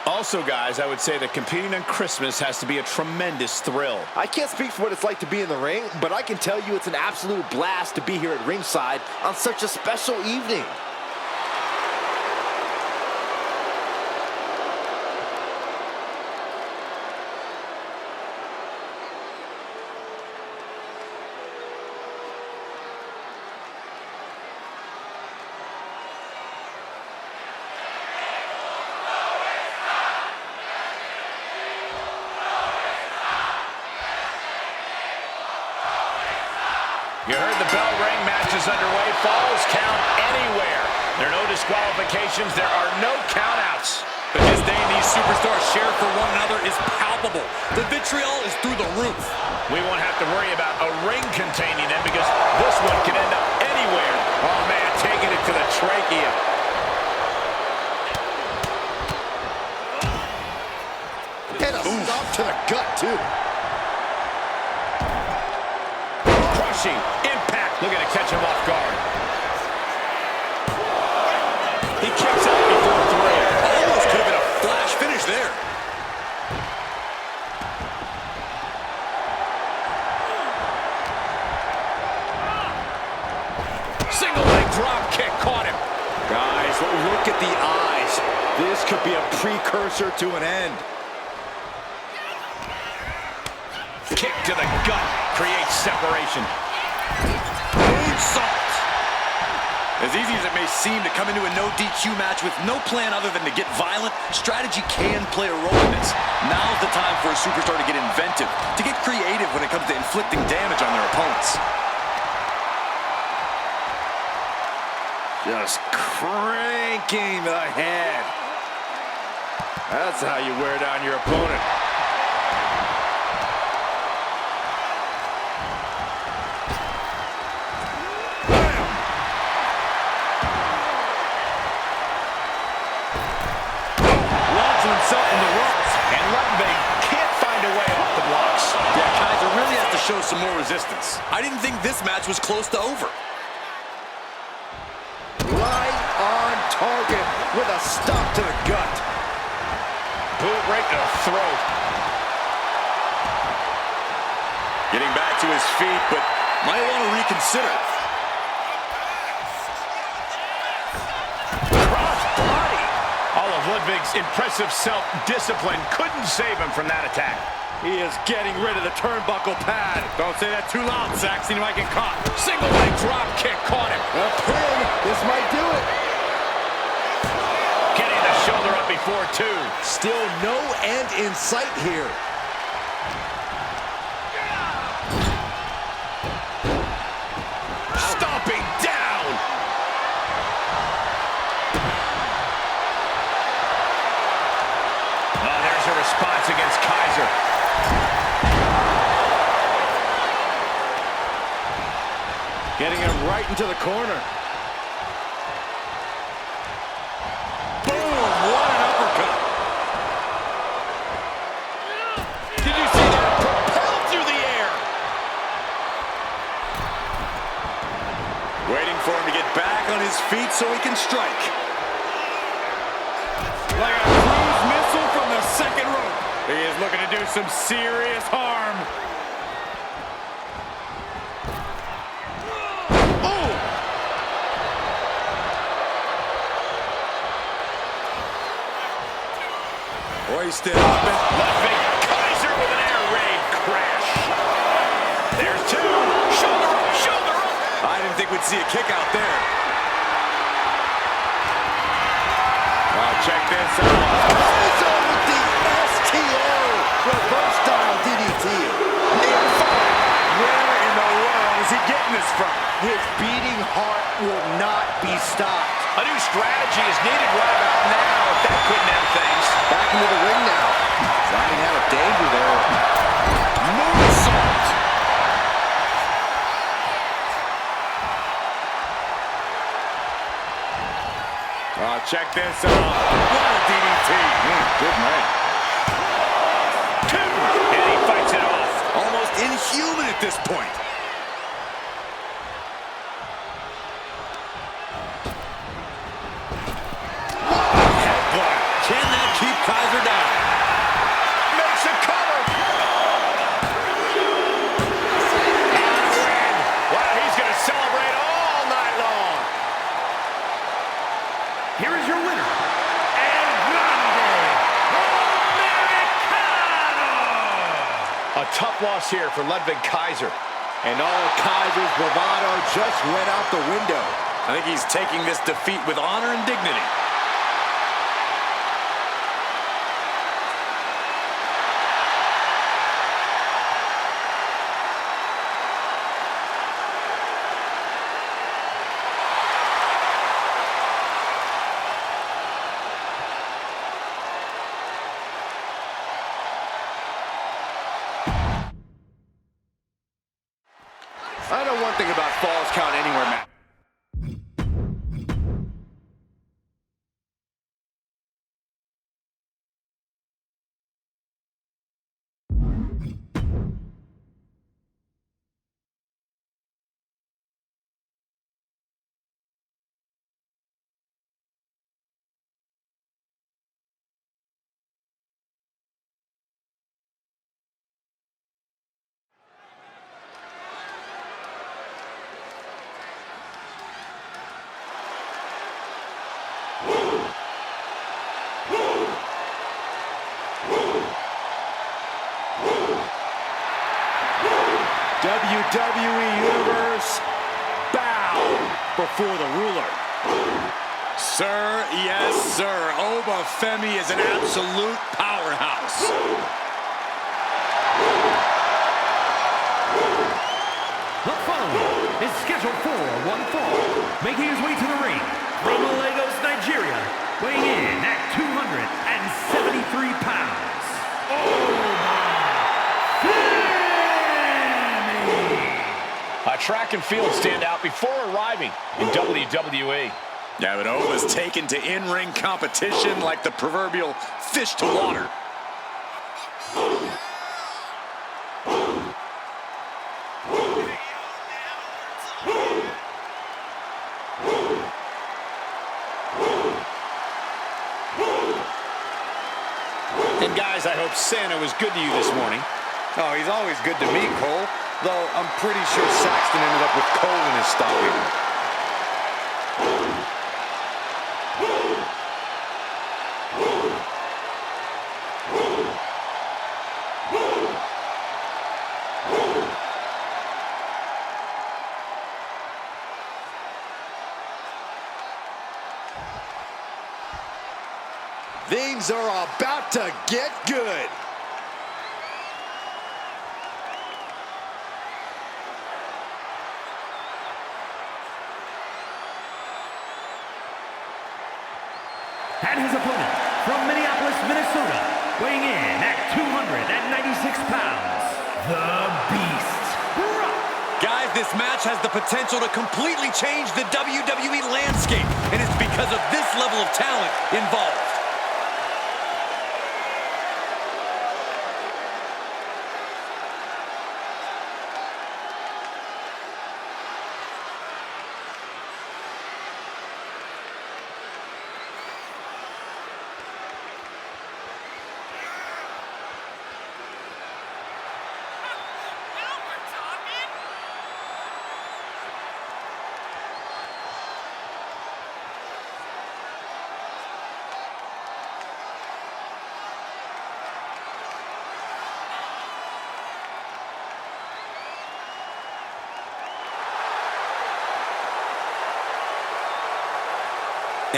Also, guys, I would say that competing on Christmas has to be a tremendous thrill. I can't speak for what it's like to be in the ring, but I can tell you it's an absolute blast to be here at ringside on such a special evening. You heard the bell ring, match is underway, falls count anywhere. There are no disqualifications, there are no countouts. But this day these superstars share for one another is palpable. The vitriol is through the roof. We won't have to worry about a ring containing them because this one can end up anywhere. Oh man, taking it to the trachea. And a stop to the gut, too. Crushing impact. Looking to catch him off guard. He kicks out before three. Almost could have been a flash finish there. Single leg drop kick caught him. Guys, look at the eyes. This could be a precursor to an end. Kick to the gut creates separation. Moonsault. As easy as it may seem to come into a no DQ match with no plan other than to get violent, strategy can play a role in this. Now's the time for a superstar to get inventive, to get creative when it comes to inflicting damage on their opponents. Just cranking the head. That's how you wear down your opponent. Show some more resistance. I didn't think this match was close to over. Right on target with a stop to the gut. Boot right to the throat. Getting back to his feet, but might want to reconsider. Cross body. All of Ludwig's impressive self-discipline couldn't save him from that attack. He is getting rid of the turnbuckle pad. Don't say that too loud, Saxton. You might get caught. Single leg drop kick caught him. A pin. This might do it. Getting the shoulder up before two. Still no end in sight here. Stomping down. Oh, there's a response against Kaiser. Getting him right into the corner. Boom! What an uppercut. Did you see that? Propelled through the air. Waiting for him to get back on his feet so he can strike. Like a cruise missile from the second rope. He is looking to do some serious harm. Hoisted up and Ludwig Kaiser crash. There's two. Shoulder up, shoulder up. I didn't think we'd see a kick out there. Oh, check this out. Over with the STO. Reverse style DDT. Where in the world is he getting this from? His beating heart will not be stopped. A new strategy is needed right about now if that couldn't end things. Back into the ring now. Riding out of danger there. Moonsault. Oh, check this out. What a DDT. Good man. Two. And he fights it off. Almost inhuman at this point. Can that keep Kaiser down? Makes a cover. And a win. Wow, he's going to celebrate all night long. Here is your winner, El Grande Americano! A tough loss here for Ludwig Kaiser. And all Kaiser's bravado just went out the window. I think he's taking this defeat with honor and dignity. I know one thing about Falls Count Anywhere match. WWE Universe, bow before the ruler. Sir, yes, sir. Oba Femi is an absolute powerhouse. The following is scheduled for one fall, making his way to the ring from Lagos, Nigeria, weighing in at 273 pounds. A track and field standout before arriving in WWE. Yeah, but Oba's taken to in-ring competition like the proverbial fish to water. And guys, I hope Santa was good to you this morning. Oh, he's always good to me, Cole. Though I'm pretty sure Saxton ended up with coal in his stocking. Things are about to get good. And his opponent from Minneapolis, Minnesota, weighing in at 296 pounds, the Beast, Brock. Guys, this match has the potential to completely change the WWE landscape, and it's because of this level of talent involved.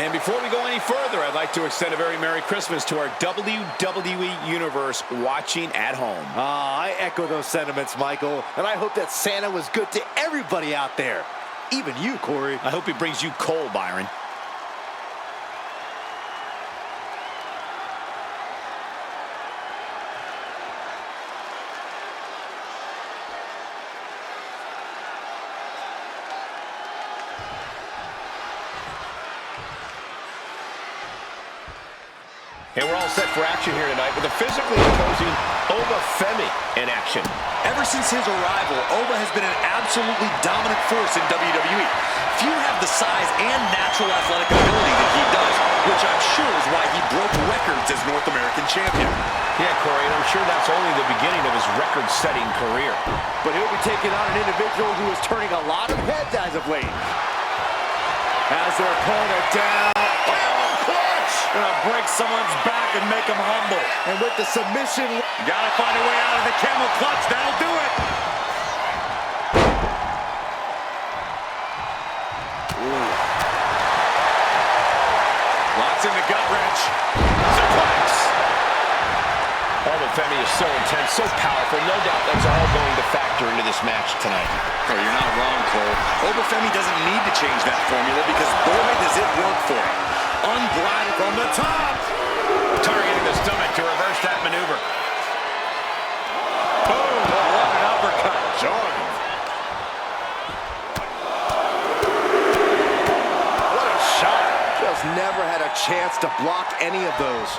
And before we go any further, I'd like to extend a very Merry Christmas to our WWE Universe watching at home. I echo those sentiments, Michael. And I hope that Santa was good to everybody out there. Even you, Corey. I hope he brings you coal, Byron. And we're all set for action here tonight with a physically imposing Oba Femi in action. Ever since his arrival, Oba has been an absolutely dominant force in WWE. Few have the size and natural athletic ability that he does, which I'm sure is why he broke records as North American champion. Yeah, Corey, and I'm sure that's only the beginning of his record-setting career. But he'll be taking on an individual who is turning a lot of heads as of late. Has their opponent down. Gonna break someone's back and make him humble. And with the submission, You gotta find a way out of the camel clutch. That'll do it. Ooh. Locks in the gut wrench. Suplex. Oba Femi is so intense, so powerful. No doubt that's all going to factor into this match tonight. Oh, you're not wrong, Cole. Oba Femi doesn't need to change that formula because boy, does it work for him. Unbridled from the top. Targeting the stomach to reverse that maneuver. Boom. What an uppercut. Jordan. what a shot. Just never had a chance to block any of those.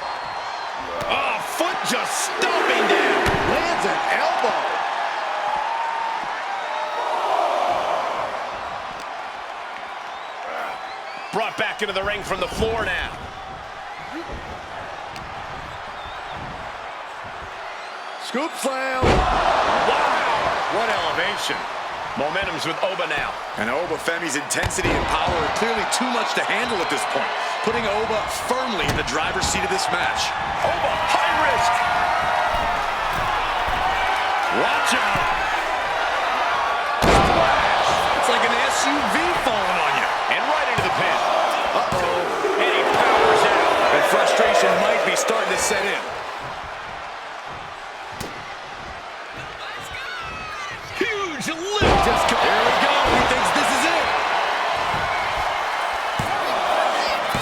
Oh, foot just stomping down. Lands an elbow. Brought back into the ring from the floor now. Scoop slam. Wow. What elevation. Momentum's with Oba now. And Oba Femi's intensity and power are clearly too much to handle at this point, putting Oba firmly in the driver's seat of this match. Oba, high risk. Watch out. It's like an SUV falling on you. And right into the pin. Uh-oh. And he powers out. And frustration might be starting to set in. Huge lift. Just here we go. He thinks this is it.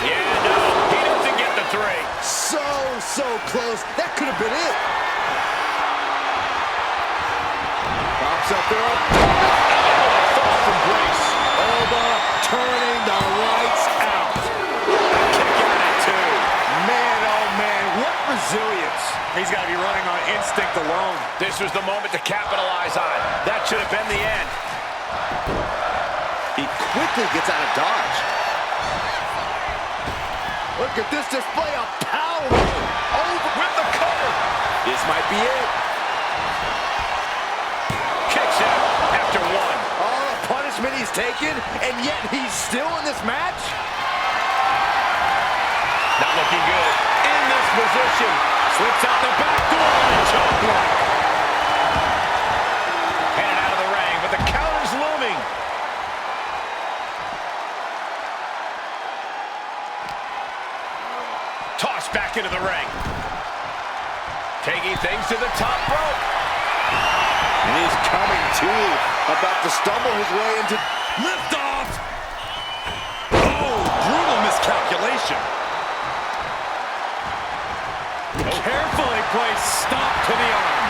Yeah, no, he doesn't get the three. So close. That could have been it. Pops up there. False embrace. Oba turning the lights out. Kick out at two. Man, oh man, what resilience. He's got to be running on instinct alone. This was the moment to capitalize on. That should have been the end. He quickly gets out of dodge. Look at this display of power. Over with the cover. This might be it. Kicks out after one. All the punishment he's taken, and yet he's still in this match? Not looking good. In this position. Slips out the back door and choke block. Headed out of the ring, but the counter's looming. Tossed back into the ring. Taking things to the top rope. And he's coming to, about to stumble his way into... Lift off. Oh, brutal miscalculation. Carefully placed stop to the arm.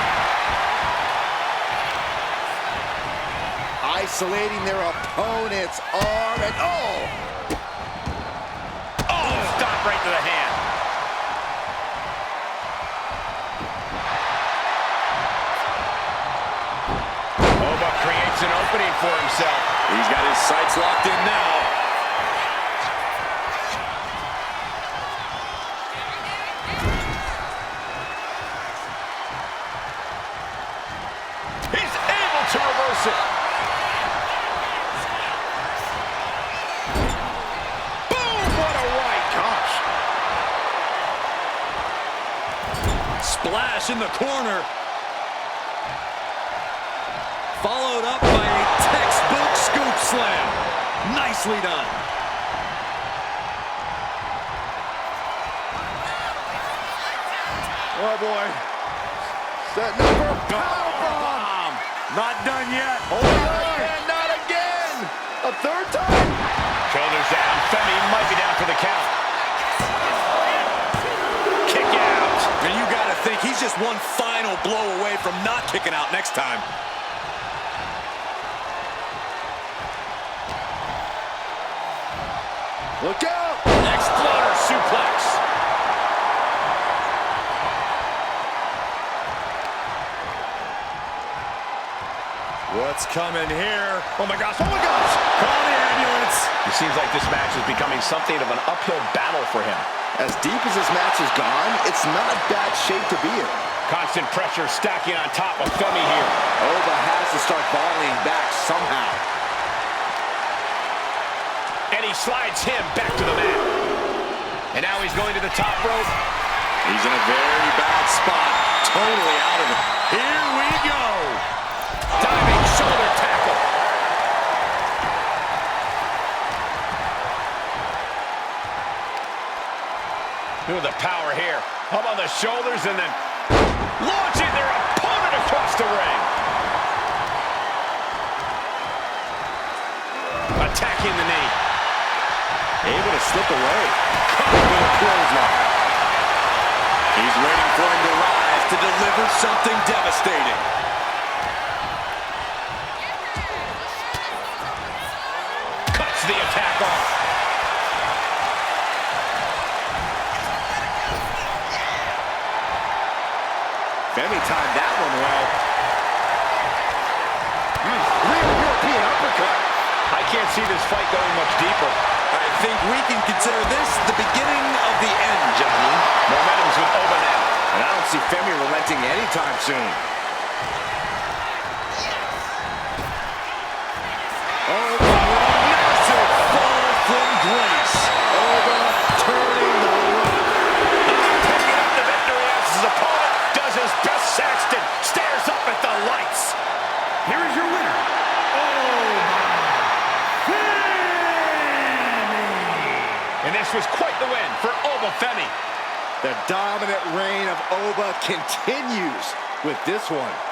Isolating their opponent's arm and Oh, stop right to the hand. Oba creates an opening for himself. He's got his sights locked in now. He's able to reverse it. Boom, what a right. Gosh. Splash in the corner. Followed up by a textbook scoop slam. Nicely done. Oh, boy. Setting up for a powerbomb. Not done yet. Hold on. And not again. A third time. Shoulders down. Femi might be down for the count. Kick out. And you got to think he's just one final blow away from not kicking out next time. Look out. Exploder suplex. What's coming here? Oh my gosh. Oh, my gosh. Call the ambulance. It seems like this match is becoming something of an uphill battle for him. As deep as this match has gone, it's not bad shape to be in. Constant pressure stacking on top of Femi here. Oba has to start volleying back somehow. And he slides him back to the mat. And now he's going to the top rope. He's in a very bad spot. Totally out of it. Here we go. Diving shoulder tackle. Look at the power here. How about the shoulders and then launching their opponent across the ring. Attacking the knee. Able to slip away. Caught with a clothesline. He's waiting for him to rise to deliver something devastating. Cuts the attack off. Femi timed that one well. Real European uppercut. I can't see this fight going much deeper. I think we can consider this the beginning of the end, gentlemen. Momentum's with Oba now. And I don't see Femi relenting anytime soon. Oba with a massive fall from grace. Oba turning the rock. Picking up the victory as his opponent does his best Saxton. Stares up at the lights. Here is your winner, And this was quite the win for Oba Femi. The dominant reign of Oba continues with this one.